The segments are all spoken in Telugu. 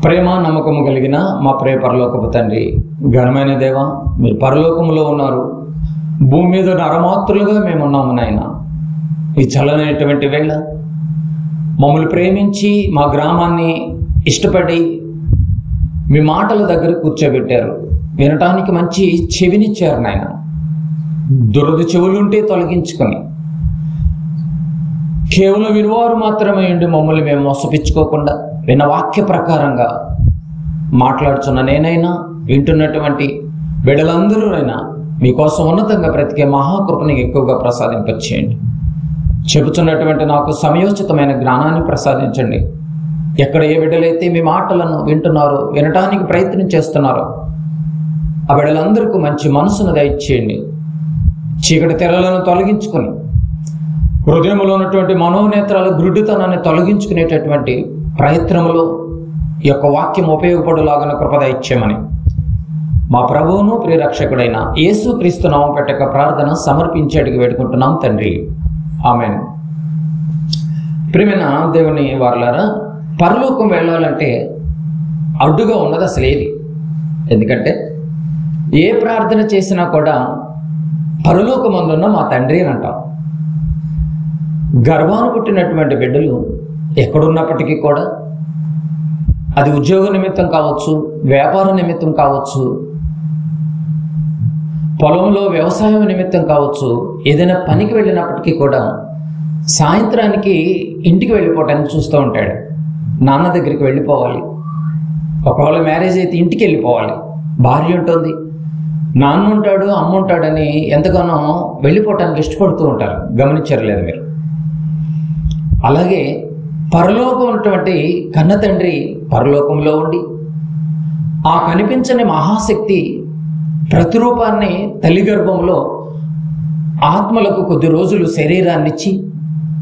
ప్రేమ నమ్మకము కలిగిన మా ప్రియ పరలోకపు తండ్రి, ఘనమైన దేవ, మీరు పరలోకములో ఉన్నారు, భూమి మీద నరమాత్రులుగా మేమున్నాము నాయన. ఈ చల్లనైనటువంటి వేళ మమ్మల్ని ప్రేమించి మా గ్రామాన్ని ఇష్టపడి మీ మాటల దగ్గర కూర్చోబెట్టారు. వినటానికి మంచి చెవినిచ్చారు నాయన. దురద చెవులుంటే తొలగించుకొని కేవలం వినువారు మాత్రమే ఉండి మమ్మల్ని మేము మోసపించుకోకుండా విన్న వాక్య ప్రకారంగా మాట్లాడుచున్న నేనైనా వింటున్నటువంటి బిడ్డలందరూ అయినా మీకోసం ఉన్నతంగా బ్రతికే మహాకృపని ఎక్కువగా ప్రసాదింపచేయండి. చెబుతున్నటువంటి నాకు సమయోచితమైన జ్ఞానాన్ని ప్రసాదించండి. ఎక్కడ ఏ బిడ్డలైతే మీ మాటలను వింటున్నారో, వినటానికి ప్రయత్నం చేస్తున్నారో ఆ బిడ్డలందరికీ మంచి మనసును దయచేయండి. చీకటి తెరలను తొలగించుకొని హృదయంలో ఉన్నటువంటి మనోనేత్రాల గురుడితనాన్ని తొలగించుకునేటటువంటి ప్రయత్నంలో ఈ యొక్క వాక్యం ఉపయోగపడులాగిన కృప దయచేయమని మా ప్రభువును ప్రియరక్షకుడైన యేసు క్రీస్తు నామం పెట్టక ప్రార్థన సమర్పించి అడిగి వేడుకుంటున్నాం తండ్రి, ఆమెన్. ప్రియమైన దేవుని వారలారా, పరలోకం వెళ్ళాలంటే అడ్డుగా ఉన్నది అసలు ఏది? ఎందుకంటే ఏ ప్రార్థన చేసినా కూడా పరలోకమందున్న మా తండ్రి అని అంటాం. గర్భాన్ని పుట్టినటువంటి బిడ్డలు ఎక్కడున్నప్పటికీ కూడా, అది ఉద్యోగ నిమిత్తం కావచ్చు, వ్యాపార నిమిత్తం కావచ్చు, పొలంలో వ్యవసాయం నిమిత్తం కావచ్చు, ఏదైనా పనికి వెళ్ళినప్పటికీ కూడా సాయంత్రానికి ఇంటికి వెళ్ళిపోవటానికి చూస్తూ ఉంటాడు. నాన్న దగ్గరికి వెళ్ళిపోవాలి. ఒకవేళ మ్యారేజ్ అయితే ఇంటికి వెళ్ళిపోవాలి. భార్య ఉంటుంది, నాన్న ఉంటాడు, అమ్మ ఉంటాడని ఎంతగానో వెళ్ళిపోవటానికి ఇష్టపడుతూ ఉంటారు. గమనించారు లేదు మీరు? అలాగే పరలోకం ఉన్నటువంటి కన్న తండ్రి పరలోకంలో ఉండి ఆ కనిపించని మహాశక్తి ప్రతిరూపాన్ని తల్లి గర్భంలో ఆత్మలకు కొద్ది రోజులు శరీరాన్ని ఇచ్చి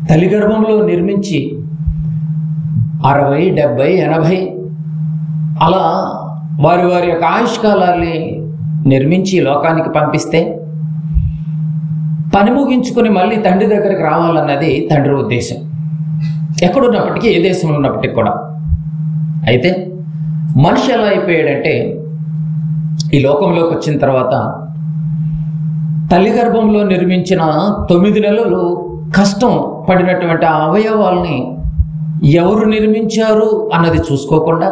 తల్లి గర్భంలో నిర్మించి 60, 70, 80 అలా వారి వారి యొక్క ఆయుష్కాలాన్ని నిర్మించి లోకానికి పంపిస్తే పని ముగించుకొని మళ్ళీ తండ్రి దగ్గరికి రావాలన్నది తండ్రి ఉద్దేశం, ఎక్కడున్నప్పటికీ, ఏ దేశంలో ఉన్నప్పటికీ కూడా. అయితే మనిషి ఎలా అయిపోయాడంటే, ఈ లోకంలోకి వచ్చిన తర్వాత తల్లి గర్భంలో నిర్మించిన 9 నెలలు కష్టం పడినటువంటి ఆ అవయవాల్ని ఎవరు నిర్మించారు అన్నది చూసుకోకుండా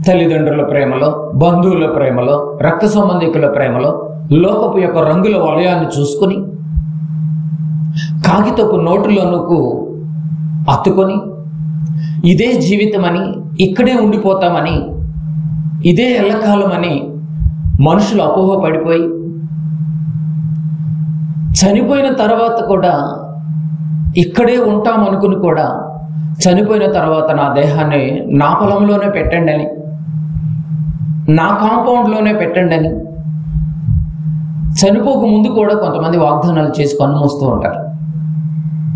తల్లిదండ్రుల ప్రేమలో, బంధువుల ప్రేమలో, రక్త సంబంధికుల ప్రేమలో లోకపు యొక్క రంగుల వలయాన్ని చూసుకుని కాగితపు నోటులోనుకు అత్తుకొని ఇదే జీవితమని, ఇక్కడే ఉండిపోతామని, ఇదే ఎల్లకాలమని మనుషులు అపోహ పడిపోయి చనిపోయిన తర్వాత కూడా ఇక్కడే ఉంటామనుకుని కూడా చనిపోయిన తర్వాత నా దేహాన్ని నా పొలంలోనే పెట్టండి అని, నా కాంపౌండ్లోనే పెట్టండి అని చనిపోక ముందు కూడా కొంతమంది వాగ్దానాలు చేసి కన్నుమూస్తూ ఉంటారు.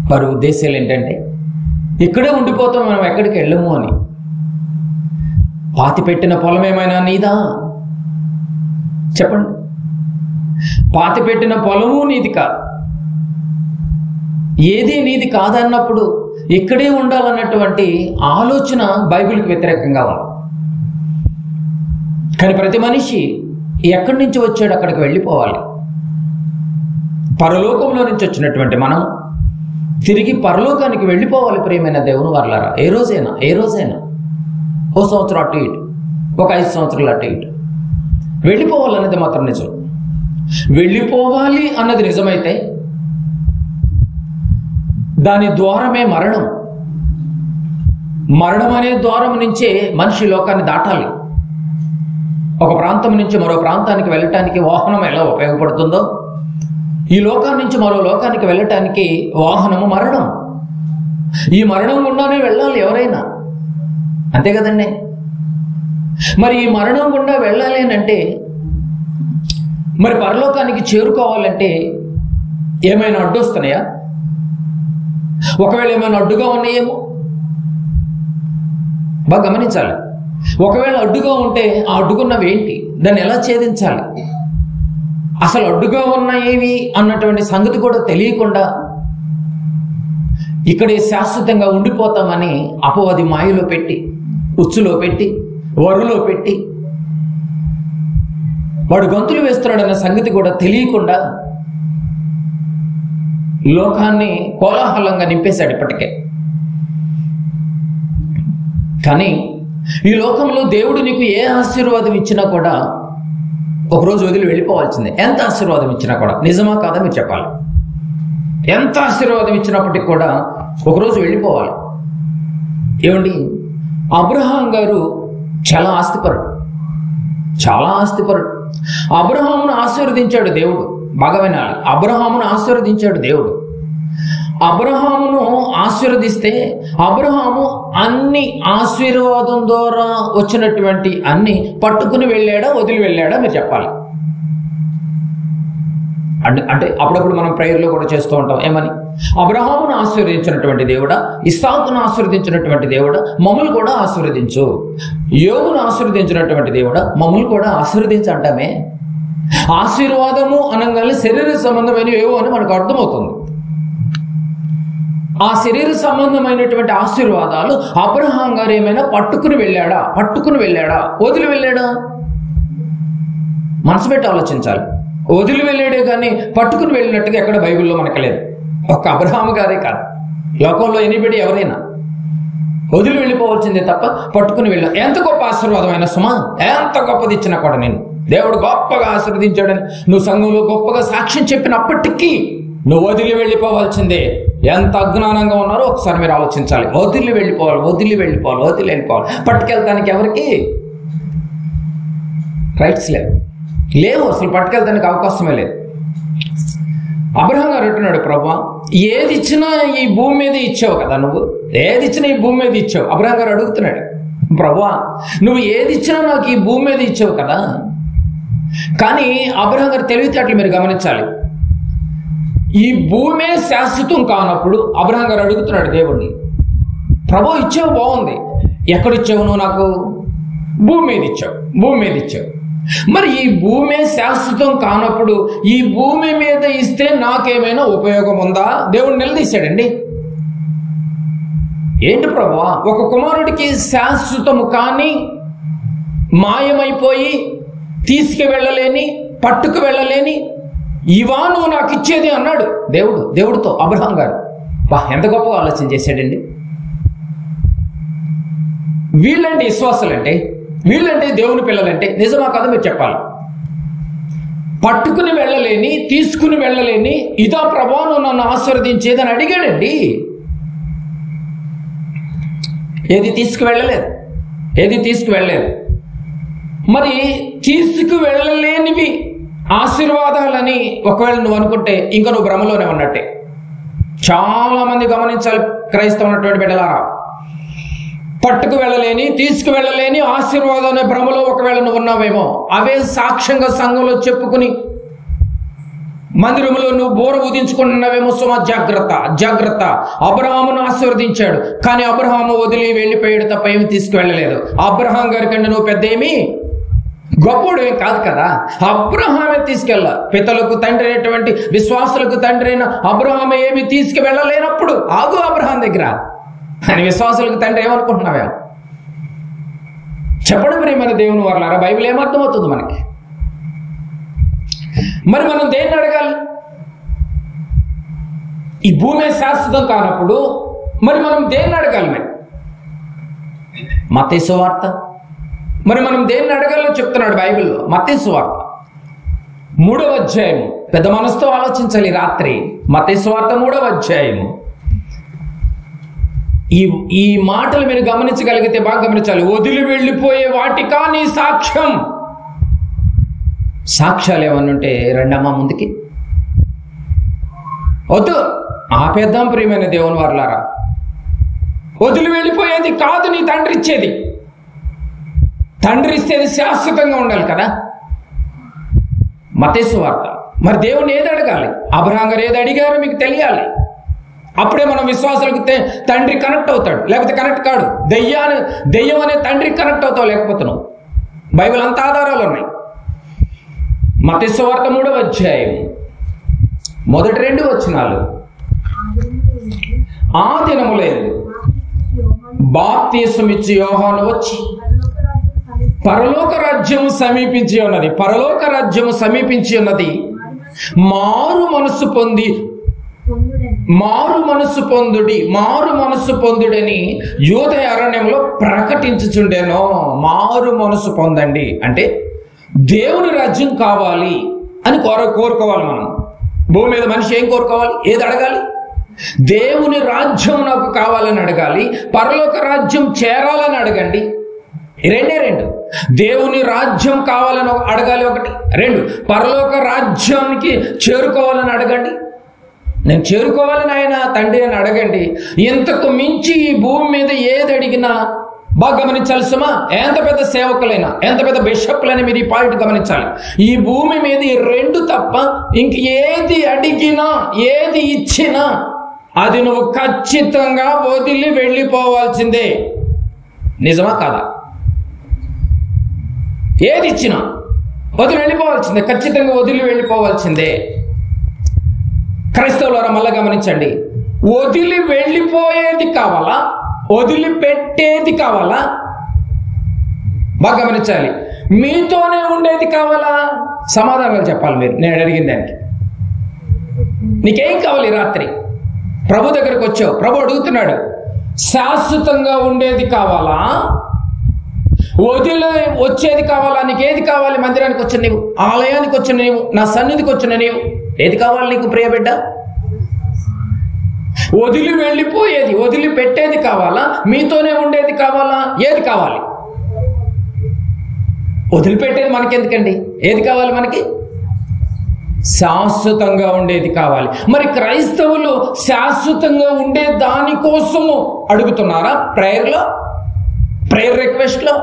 వారి ఉద్దేశాలు ఏంటంటే ఇక్కడే ఉండిపోతాం, మనం ఎక్కడికి వెళ్ళము అని. పాతి పెట్టిన పొలం ఏమైనా నీదా? చెప్పండి. పాతి పెట్టిన పొలము నీది కాదు. ఏది నీది కాదన్నప్పుడు ఇక్కడే ఉండాలన్నటువంటి ఆలోచన బైబిల్కి వ్యతిరేకంగా ఉంది. కానీ ప్రతి మనిషి ఎక్కడి నుంచి వచ్చాడు అక్కడికి వెళ్ళిపోవాలి. పరలోకంలో నుంచి వచ్చినటువంటి మనం తిరిగి పరలోకానికి వెళ్ళిపోవాలి. ప్రియమైన దేవుని వారలారా, ఏ రోజైనా ఓ సంవత్సరం అటు ఇటు, ఒక 5 సంవత్సరాలు అటు ఇటు వెళ్ళిపోవాలన్నది మాత్రం నిజం. వెళ్ళిపోవాలి అన్నది నిజమైతే దాని ద్వారమే మరణం. మరణం అనే ద్వారం నుంచే మనిషి లోకాన్ని దాటాలి. ఒక ప్రాంతం నుంచి మరో ప్రాంతానికి వెళ్ళటానికి వాహనం ఎలా ఉపయోగపడుతుందో, ఈ లోకాన్ని నుంచి మరో లోకానికి వెళ్ళటానికి వాహనము మరణం. ఈ మరణం గుండానే వెళ్ళాలి ఎవరైనా, అంతే కదండి? మరి ఈ మరణం గుండా వెళ్ళాలి అని అంటే, మరి పరలోకానికి చేరుకోవాలంటే ఏమైనా అడ్డొస్తున్నాయా? ఒకవేళ ఏమైనా అడ్డుగా ఉన్నాయేమో బాగా గమనించాలి. ఒకవేళ అడ్డుగా ఉంటే ఆ అడ్డుకున్నవి ఏంటి, దాన్ని ఎలా ఛేదించాలి, అసలు అడ్డుగా ఉన్నాయేవి అన్నటువంటి సంగతి కూడా తెలియకుండా ఇక్కడే శాశ్వతంగా ఉండిపోతామని అపవాది మాయలో పెట్టి ఉచ్చులో పెట్టి, వరులో పెట్టి వాడు గొంతులు వేస్తున్నాడన్న సంగతి కూడా తెలియకుండా లోకాన్ని కోలాహలంగా నింపేశాడు ఇప్పటికే. కానీ ఈ లోకంలో దేవుడు నీకు ఏ ఆశీర్వాదం ఇచ్చినా కూడా ఒకరోజు వదిలి వెళ్ళిపోవాల్సిందే. ఎంత ఆశీర్వాదం ఇచ్చినా కూడా. నిజమా కాదా మీరు చెప్పాలి. ఎంత ఆశీర్వాదం ఇచ్చినప్పటికి కూడా ఒకరోజు వెళ్ళిపోవాలి. ఏమండి, అబ్రహాం గారు చాలా ఆస్తిపరుడు, చాలా ఆస్తిపరుడు. అబ్రహామును ఆశీర్వదించాడు దేవుడు. బాగా వినాలి, అబ్రహామును ఆశీర్వదించాడు దేవుడు. అబ్రహామును ఆశీర్వదిస్తే అబ్రహాము అన్ని ఆశీర్వాదం ద్వారా వచ్చినటువంటి అన్ని పట్టుకుని వెళ్ళాడా, వదిలి వెళ్ళాడా మీరు చెప్పాలి. అంటే అప్పుడప్పుడు మనం ప్రేయర్లో కూడా చేస్తూ ఉంటాం. ఏమని? అబ్రహామును ఆశీర్వదించినటువంటి దేవుడా, ఇస్సాకును ఆశీర్వదించినటువంటి దేవుడా, మమ్మల్ని కూడా ఆశీర్వదించు. యోబును ఆశీర్వదించినటువంటి దేవుడా, మమ్మల్ని కూడా ఆశీర్వదించంటామే. ఆశీర్వాదము అనగానే శరీర సంబంధమైన ఏవో అని మనకు అర్థమవుతుంది. ఆ శరీర సంబంధమైనటువంటి ఆశీర్వాదాలు అబ్రహాం గారు ఏమైనా పట్టుకుని వెళ్ళాడా, వదిలి వెళ్ళాడా? మనసు పెట్టి ఆలోచించాలి. వదిలి వెళ్ళాడే కానీ పట్టుకుని వెళ్ళినట్టుగా ఎక్కడ బైబిల్లో మనకు లేదు. ఒక్క అబ్రహాము గారే కాదు, లోకంలో ఎనిబడి ఎవరైనా వదిలి వెళ్ళిపోవాల్సిందే తప్ప పట్టుకుని వెళ్ళా. ఎంత గొప్ప ఆశీర్వాదమైన సుమా, ఎంత గొప్పది ఇచ్చినా కూడా నేను దేవుడు గొప్పగా ఆశీర్వదించాడని నువ్వు సంఘంలో గొప్పగా సాక్ష్యం చెప్పినప్పటికీ నువ్వు వదిలి వెళ్ళిపోవాల్సిందే. ఎంత అజ్ఞానంగా ఉన్నారో ఒకసారి మీరు ఆలోచించాలి. వదిలి వెళ్ళిపోవాలి. పట్టుకెళ్తానికి ఎవరికి రైట్స్ లేవు, అసలు పట్టుకెళ్తానికి అవకాశమే లేదు. అబ్రహాం గారు అంటున్నాడు, ప్రభువా ఏది ఇచ్చినా ఈ భూమి మీద ఇచ్చావు కదా, నువ్వు ఏది ఇచ్చినా ఈ భూమి మీద ఇచ్చావు. అబ్రహాం గారు అడుగుతున్నాడు, ప్రభువా నువ్వు ఏది ఇచ్చినా నాకు ఈ భూమి మీద ఇచ్చావు కదా. కానీ అబ్రహాం గారు తెలివితేటలు మీరు గమనించాలి. ఈ భూమే శాశ్వతం కానప్పుడు అబ్రహాం గారు అడుగుతున్నాడు దేవుణ్ణి, ప్రభు ఇచ్చావు బాగుంది, ఎక్కడిచ్చావు నువ్వు నాకు? భూమి మీద ఇచ్చావు. మరి ఈ భూమే శాశ్వతం కానప్పుడు ఈ భూమి మీద ఇస్తే నాకేమైనా ఉపయోగం ఉందా? దేవుడు నిలదీశాడండి. ఏంటి ప్రభువా, ఒక కుమారుడికి శాశ్వతము కానీ మాయమైపోయి తీసుకువెళ్ళలేని, పట్టుకు వెళ్ళలేని ఇవా నువ్వు నాకు ఇచ్చేది అన్నాడు దేవుడితో అబ్రహాం గారు. ఎంత గొప్పగా ఆలోచన చేశాడండి. వీళ్ళంటే విశ్వాసులంటే, వీళ్ళంటే దేవుని పిల్లలంటే నిజమా కదా మీరు చెప్పాలి. పట్టుకుని వెళ్ళలేని, తీసుకుని వెళ్ళలేని ఇదా ప్రభా నువ్వు నన్ను ఆశీర్వదించేదని అడిగాడండి. ఏది తీసుకువెళ్ళలేదు. మరి తీసుకువెళ్ళలేనివి ఆశీర్వాదాలని ఒకవేళ నువ్వు అనుకుంటే ఇంకా నువ్వు భ్రమలోనే ఉన్నట్టే. చాలా మంది గమనించాలి, క్రైస్తవ ఉన్నటువంటి బిడ్డలారా. పట్టుకు వెళ్ళలేని, తీసుకువెళ్ళలేని ఆశీర్వాదం అనే భ్రమలో ఒకవేళ నువ్వు ఉన్నావేమో, అవే సాక్ష్యంగా సంఘంలో చెప్పుకుని మందిరంలో నువ్వు బోర ఊదించుకుంటున్నావేమో. సుమా జాగ్రత్త. అబ్రహామును ఆశీర్వదించాడు, కానీ అబ్రహాము వదిలి వెళ్ళిపోయాడు తప్ప ఏమి తీసుకువెళ్ళలేదు. అబ్రహాం గారి కంటే నువ్వు పెద్ద ఏమి గొప్పడు ఏం కాదు కదా. అబ్రహామే తీసుకెళ్ళ. పితలకు తండ్రి అయినటువంటి విశ్వాసులకు తండ్రి అయిన అబ్రహామే ఏమి తీసుకువెళ్ళలేనప్పుడు ఆగు అబ్రహాం దగ్గర అని విశ్వాసులకు తండ్రి ఏమనుకుంటున్నావే? చెప్పడం ప్రియమైన దేవుని వారలారా, బైబిల్ ఏమర్థమవుతుంది మనకి? మరి మనం దేన్ని అడగాలి? ఈ భూమి శాశ్వతం కానప్పుడు మరి మనం దేన్ని అడగాలి? మత్తయి సువార్త. మరి మనం దేన్ని అడగాలో చెప్తున్నాడు బైబిల్లో. మత్తయి సువార్త 3వ అధ్యాయము. పెద్ద మనసుతో ఆలోచించాలి రాత్రి. మత్తయి సువార్త 3వ అధ్యాయము. ఈ మాటలు మీరు గమనించగలిగితే బాగా గమనించాలి. వదిలి వెళ్ళిపోయే వాటికా నీ సాక్ష్యం. సాక్ష్యాలు ఏమన్నుంటే రండమ్మా ముందుకి. వద్దు, ఆపేద్దాం ప్రియమైన దేవుని వారలారా. వదిలి వెళ్ళిపోయేది కాదు నీ తండ్రి ఇచ్చేది. తండ్రి ఇస్తేది శాశ్వతంగా ఉండాలి కదా. మత్తయి సువార్త. మరి దేవుని ఏది అడగాలి? అబ్రహాం గారు ఏది అడిగారో మీకు తెలియాలి. అప్పుడే మనం విశ్వాసాలకు తండ్రి కనెక్ట్ అవుతాడు, లేకపోతే కనెక్ట్ కాడు. దెయ్యం అనే తండ్రికి కనెక్ట్ అవుతావు, లేకపోతున్నావు. బైబిల్ అంత ఆధారాలు ఉన్నాయి. మత్తయి సువార్త 3వ అధ్యాయం మొదటి 2 వచనాలు. ఆ దినములందు బాప్తీసం ఇచ్చి యోహాను వచ్చి పరలోక రాజ్యము సమీపించి ఉన్నది, పరలోక రాజ్యము సమీపించి ఉన్నది, మారు మనసు పొందుడని యూదయ అరణ్యంలో ప్రకటించుచుండెను. మారు మనసు పొందండి అంటే దేవుని రాజ్యం కావాలి అని కోరుకోవాలి. మనం భూమి మీద మనిషి ఏం కోరుకోవాలి? ఏది అడగాలి? దేవుని రాజ్యం నాకు కావాలని అడగాలి, పరలోక రాజ్యం చేరాలని అడగండి. రెండు. దేవుని రాజ్యం కావాలని అడగాలి ఒకటి, రెండు పరలోక రాజ్యానికి చేరుకోవాలని అడగండి. నేను చేరుకోవాలని ఆయన తండ్రి అని అడగండి. ఇంతకు మించి ఈ భూమి మీద ఏది అడిగినా బాగా గమనించాలి సుమా. ఎంత పెద్ద సేవకులైనా, ఎంత పెద్ద బిషప్లైనా మీరు ఈ పాయింట్ గమనించాలి. ఈ భూమి మీద ఈ రెండు తప్ప ఇంక ఏది అడిగినా, ఏది ఇచ్చినా అది నువ్వు ఖచ్చితంగా వదిలి వెళ్ళిపోవాల్సిందే. నిజమా కాదా? ఏది ఇచ్చినా వదిలి వెళ్ళిపోవాల్సిందే, ఖచ్చితంగా వదిలి వెళ్ళిపోవాల్సిందే. క్రైస్తవులారా మళ్ళా గమనించండి, వదిలి వెళ్ళిపోయేది కావాలా, వదిలిపెట్టేది కావాలా? బాగా గమనించాలి. మీతోనే ఉండేది కావాలా? సమాధానాలు చెప్పాలి మీరు. నేను అడిగిన దానికి నీకేం కావాలి? రాత్రి ప్రభు దగ్గరకు వచ్చావు, ప్రభు అడుగుతున్నాడు, శాశ్వతంగా ఉండేది కావాలా, వదిలి వచ్చేది కావాలా? నీకేది కావాలి? మందిరానికి వచ్చిన నీవు, ఆలయానికి వచ్చిన నీవు, నా సన్నిధికి వచ్చిన నీవు, ఏది కావాలి నీకు ప్రియ బిడ్డ? వదిలి వెళ్ళిపోయేది, వదిలిపెట్టేది కావాలా, మీతోనే ఉండేది కావాలా? ఏది కావాలి? వదిలిపెట్టేది మనకెందుకండి? ఏది కావాలి మనకి? శాశ్వతంగా ఉండేది కావాలి. మరి క్రైస్తవులు శాశ్వతంగా ఉండే దానికోసము అడుగుతున్నారా? ప్రేయర్ రిక్వెస్ట్లో,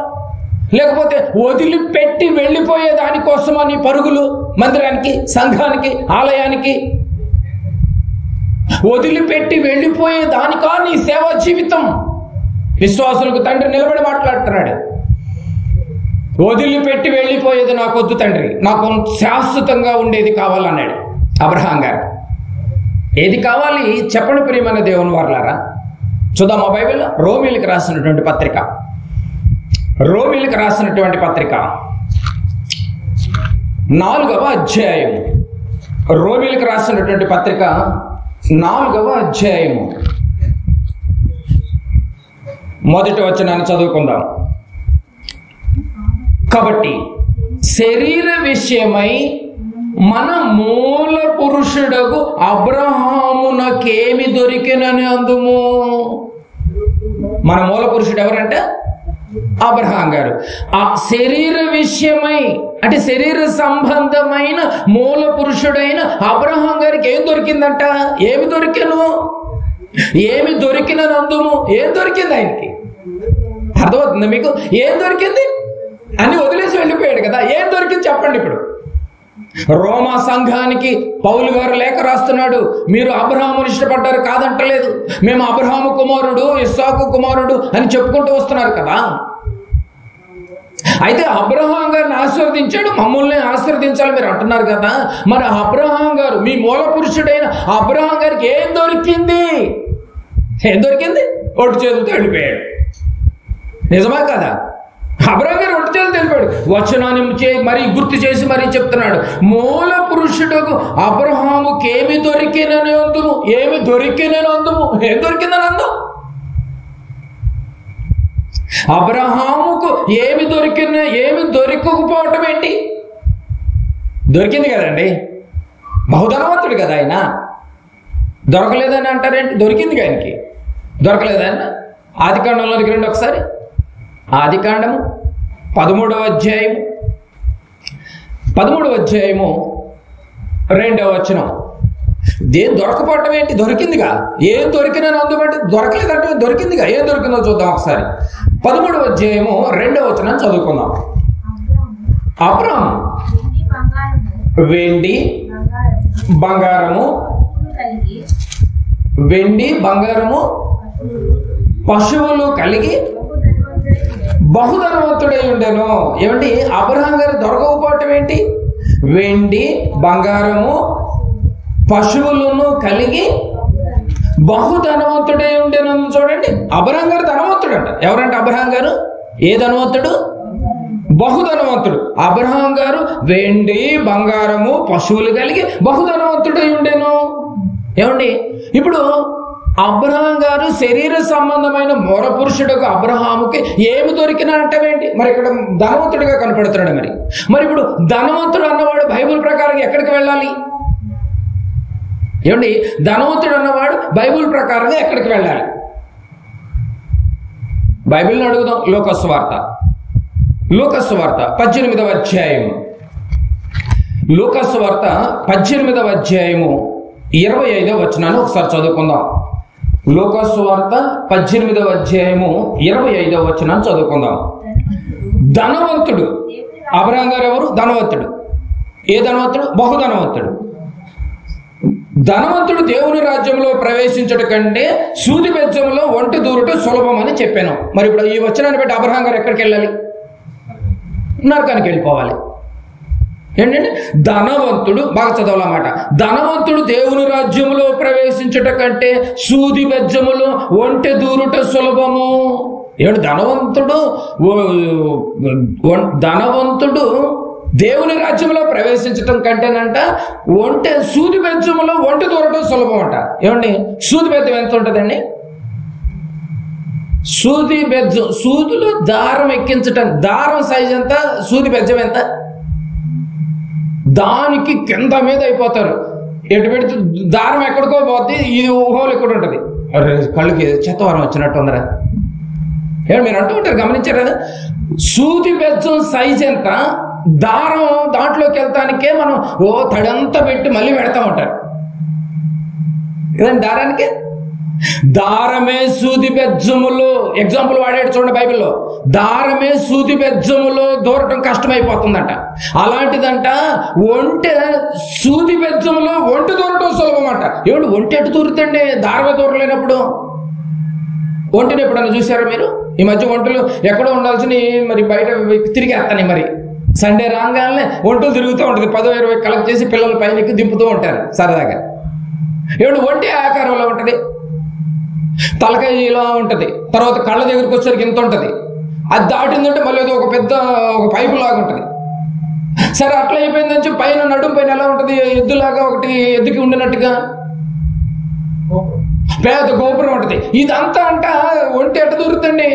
లేకపోతే వదిలిపెట్టి వెళ్ళిపోయే దానికోసమా నీ పరుగులు? మందిరానికి, సంఘానికి, ఆలయానికి వదిలిపెట్టి వెళ్ళిపోయే దానికా నీ సేవా జీవితం? విశ్వాసులకు తండ్రి నిలబడి మాట్లాడుతున్నాడు. వదిలిపెట్టి వెళ్ళిపోయేది నాకొద్దు తండ్రి, నాకు శాశ్వతంగా ఉండేది కావాలన్నాడు అబ్రహాం గారు. ఏది కావాలి చెప్పండి ప్రియమైన దేవుని వారలారా. చూద్దాం మా బైబిల్ రోమీలకు రాసినటువంటి పత్రిక, రోమీలకు రాసినటువంటి పత్రిక 4వ అధ్యాయం, రోమీలకు రాసినటువంటి పత్రిక 4వ అధ్యాయము 1వ వచనాన్ని చదువుకుందాం. కాబట్టి శరీర విషయమై మన మూల పురుషుడకు అబ్రహామునకేమి దొరికినని అందుము. మన మూల పురుషుడు ఎవరంటే అబ్రహాం గారు. ఆ శరీర విషయమై అంటే శరీర సంబంధమైన మూల పురుషుడైన అబ్రహాం గారికి ఏం దొరికిందంట? ఏమి దొరికిను? ఏమి దొరికినని అందుము. ఏం దొరికింది ఆయనకి? అర్థమవుతుంది మీకు? ఏం దొరికింది అని వదిలేసి వెళ్ళిపోయాడు కదా. ఏం దొరికింది చెప్పండి. ఇప్పుడు రోమా సంఘానికి పౌలు గారు లేఖ రాస్తున్నాడు. మీరు అబ్రహాముని ఇష్టపడ్డారు కాదంటలేదు, మేము అబ్రహాము కుమారుడు, ఇస్సాకు కుమారుడు అని చెప్పుకుంటూ వస్తున్నారు కదా. అయితే అబ్రహాం గారిని ఆశీర్వదించాడు, మమ్మల్ని ఆశీర్వదించాలి మీరు అంటున్నారు కదా. మరి అబ్రహాం గారు, మీ మూల పురుషుడైన అబ్రహాం గారికి ఏం దొరికింది? ఏం దొరికింది? ఒట్టు చేతులతో వెళ్ళిపోయాడు. నిజమా కదా? అబ్రహాం గారు ఒట్టు చేతులతో వెళ్ళిపోయాడు. వచనాన్ని మరీ గుర్తు చేసి మరీ చెప్తున్నాడు, మూల పురుషుడుకు అబ్రహాముకి ఏమి దొరికినని అందుము. ఏమి దొరికినని అందుము. ఏం దొరికిందని అందం? అబ్రహాముకు ఏమి దొరకకపోవటం ఏంటి? దొరికింది కదండి, బహుధనవంతుడు కదా ఆయన. దొరకలేదని అంటారేంటి? దొరికింది ఆయనకి. దొరకలేదన్న ఆదికాండంలోనికి రండి ఒకసారి. ఆదికాండము 13వ అధ్యాయము 2వ వచనం. దేని దొరకపోవటం ఏంటి? దొరికిందిగా. ఏం దొరికినని అందుబట్టి దొరకలేదంటే దొరికిందిగా. ఏం దొరికిందో చూద్దాం ఒకసారి. 13వ అధ్యాయము 2వ వచనం చదువుకుందాం. అబ్రహాము వెండి బంగారము పశువులు కలిగి బహుధనవంతుడై ఉండెను. ఏమండి, అబ్రహాం గారు దొరకకపోవటం ఏంటి? వెండి బంగారము పశువులను కలిగి బహుధనవంతుడై ఉండెను. చూడండి, అబ్రహాం గారు ధనవంతుడు. ధనవంతుడు అంట. ఎవరంటే అబ్రహాం గారు ఏ ధనవంతుడు? బహుధనవంతుడు. అబ్రహాం గారు వెండి బంగారము పశువులు కలిగి బహుధనవంతుడై ఉండేను. ఏమండి, ఇప్పుడు అబ్రహాం గారు శరీర సంబంధమైన మూల పురుషుడుకు అబ్రహాముకి ఏమి దొరికినా అంటవేంటి? మరి ఇక్కడ ధనవంతుడిగా కనపడుతున్నాడు. మరి ఇప్పుడు ధనవంతుడు అన్నవాడు బైబిల్ ప్రకారం ఎక్కడికి వెళ్ళాలి? ఏమండి, ధనవంతుడు అన్నవాడు బైబిల్ ప్రకారంగా ఎక్కడికి వెళ్ళాలి? బైబిల్ని అడుగుదాం. లూకాసు వార్త 18వ అధ్యాయం. లూకాసు వార్త 18వ అధ్యాయము 25వ వచనాన్ని ఒకసారి చదువుకుందాం. లూకాసు వార్త 18వ అధ్యాయము 25వ వచనాన్ని చదువుకుందాం. ధనవంతుడు అబ్రహాం గారు ఎవరు? ధనవంతుడు. ఏ ధనవంతుడు? బహుధనవంతుడు. ధనవంతుడు దేవుని రాజ్యంలో ప్రవేశించడం కంటే సూది బెజ్జంలో ఒంటి దూరటం సులభం అని చెప్పాను. మరి ఇప్పుడు ఈ వచనాన్ని బట్టి అబ్రహాం గారు ఎక్కడికి వెళ్ళాలి? నరకానికి వెళ్ళిపోవాలి. ఏంటంటే ధనవంతుడు, బాగా చదవాలన్నమాట, ధనవంతుడు దేవుని రాజ్యంలో ప్రవేశించటం కంటే సూది బెజ్జములో ఒంటె దూరుట సులభము. ఏమిటి? ధనవంతుడు దేవుని రాజ్యంలో ప్రవేశించటం కంటేనంట సూది బెజ్జములో ఒంటె దూరటం సులభం అంట. ఏమండి, సూది బెజ్జం ఎంత ఉంటుందండి? సూది బెజ్జం, సూదులు దారం ఎక్కించటం, దారం సైజ్ ఎంత, సూది బెజ్జం ఎంత? దానికి కింద మీద అయిపోతారు. ఎటు పెడితే దారం ఎక్కడికో పోద్ది, ఇది ఊహోలు ఎక్కడ ఉంటుంది. కళ్ళుకి చెత్తవారం వచ్చినట్టు ఉందరా? ఏమో మీరు అంటూ ఉంటారు, గమనించారు కదా? సూది బెజ్జం సైజ్ ఎంత, దారం దాంట్లోకి వెళ్తానికే మనం తడంతా పెట్టి మళ్ళీ పెడతా ఉంటారు కదండి. దారానికి దారమే సూది బెజ్జములో, ఎగ్జాంపుల్ వాడాడు చూడండి బైబిల్లో. దారమే సూది బెజ్జములో దూరటం కష్టమైపోతుందంట. అలాంటిదంట ఒంటె సూది బెజ్జములో ఒంటె దూరటం సులభం అంట. ఏమిటి ఒంటె ఎటు దూరుతండి? దారమే దూరలేనప్పుడు. ఒంటెని ఎప్పుడన్నా చూసారా మీరు? ఈ మధ్య ఒంటెలు ఎక్కడో ఉండాల్సిన మరి బయట తిరిగేస్తాయి. మరి సండే రాగానే ఒంటెలు తిరుగుతూ ఉంటుంది. 10-20 కలెక్ట్ చేసి పిల్లల పైనకి దింపుతూ ఉంటారు సరదాగా. ఏమిటి ఒంటె ఆకారంలో ఉంటుంది, తలకాయ ఇలా ఉంటుంది, తర్వాత కళ్ళ దగ్గరికి వచ్చేసరికి ఇంత ఉంటుంది. అది దాటిందంటే మళ్ళీ అది ఒక పైపు లాగా ఉంటుంది. సరే అట్లా అయిపోయిందని చెప్పి పైన నడుము పైన ఎలా ఉంటుంది? ఎద్దులాగా ఒకటి ఎద్దుకి ఉండినట్టుగా పెద్ద గోపురం ఉంటుంది. ఇదంతా అంట ఒంటె ఎట్ట దూరుతండి?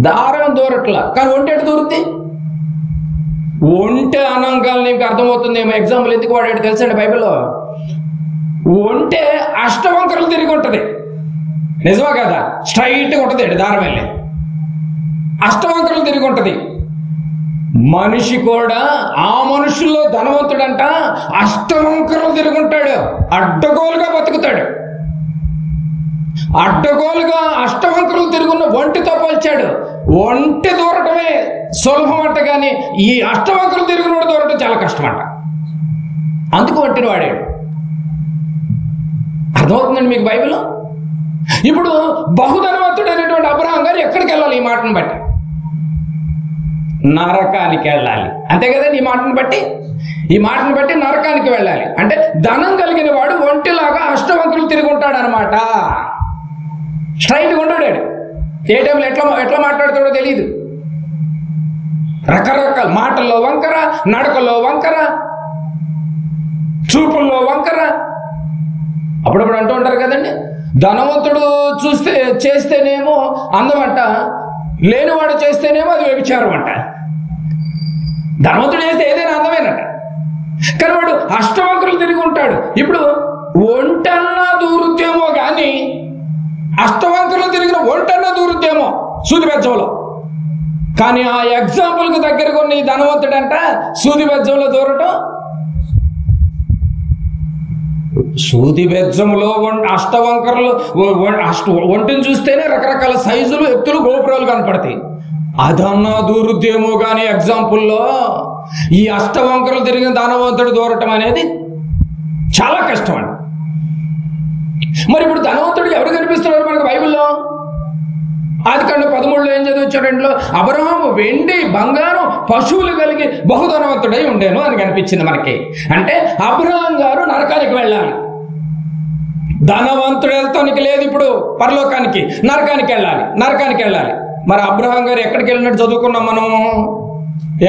దారం దూరట్లా, కానీ ఒంటె ఎట్ట దూరుద్ది? ఒంటె అనంగాలు నీకు అర్థమవుతుంది. ఏమో ఎగ్జాంపుల్ ఎందుకు వాడాడు తెలుసండి బైబిల్లో? ఒంటె అష్టవంకరలు తిరిగి ఉంటుంది. నిజమా కదా? స్ట్రైట్గా ఉంటుంది దారం వెళ్ళి, అష్టవంకరలు తిరిగి ఉంటుంది. మనిషి కూడా, ఆ మనుషుల్లో ధనవంతుడంట అష్టవంకరలు తిరుగుంటాడు, అడ్డగోలుగా బతుకుతాడు. అడ్డగోలుగా అష్టవంకరలు తిరుగున్న ఒంటితో పోల్చాడు. ఒంటె దూరటమే సులభం అంట, కానీ ఈ అష్టవంకరలు తిరుగునోడు దూరటం చాలా కష్టం అంట. అందుకు ఒంటిని వాడాడు. అర్థమవుతుందండి మీకు బైబిల్? ఇప్పుడు బహుధనవంతుడు అనేటువంటి అబ్రహాం గారు ఎక్కడికి వెళ్ళాలి? ఈ మాటను బట్టి నరకానికి వెళ్ళాలి. అంతే కదండి? ఈ మాటను బట్టి నరకానికి వెళ్ళాలి. అంటే ధనం కలిగిన వాడు ఒంటిలాగా అష్టవంకరులు తిరిగి ఉంటాడు అనమాట. స్ట్రైట్గా ఉండడు. ఏ టైంలో ఎట్లా మాట్లాడుతాడో తెలియదు. రకరకాల మాటల్లో వంకర, నడకల్లో వంకర, చూపుల్లో వంకర. అప్పుడప్పుడు అంటూ ఉంటారు కదండి, ధనవంతుడు చేస్తేనేమో అందమంట, లేనివాడు చేస్తేనేమో అది వ్యభిచారం అంట. ధనవంతుడు చేస్తే ఏదైనా అందమేనట, కానీ వాడు అష్టవంకరులు తిరిగి ఉంటాడు. ఇప్పుడు ఒంటన్నా దూరుద్దేమో కానీ అష్టవంకరులు తిరిగిన ఒంటన్నా దూరుద్దేమో సూది బెజ్జంలో. కానీ ఆ ఎగ్జాంపుల్కి దగ్గరగా ఉన్న ఈ ధనవంతుడంట సూది బెజ్జంలో దూరటం. సూది బెజ్జంలో అష్టవంకరలు ఒంటిని చూస్తేనే రకరకాల సైజులు, ఎత్తులు, గోపురాలు కనపడతాయి. అదన్నా దూరుద్దేమో కానీ ఎగ్జాంపుల్లో ఈ అష్టవంకరలు తిరిగిన ధనవంతుడు దూరటం అనేది చాలా కష్టం అండి. మరి ఇప్పుడు ధనవంతుడు ఎవరు కనిపిస్తున్నారు మనకు బైబిల్లో? ఆదికాండం 13లో ఏం చదివించాడు? అబ్రహాము వెండి బంగారం పశువులు కలిగి బహుధనవంతుడై ఉండేను అని కనిపించింది మనకి. అంటే అబ్రహాం గారు నరకానికి వెళ్ళాలి. ధనవంతుడు వెళ్తానికి లేదు ఇప్పుడు పరలోకానికి, నరకానికి వెళ్ళాలి. మరి అబ్రహాం గారు ఎక్కడికి వెళ్ళినట్టు చదువుకున్నాం మనం?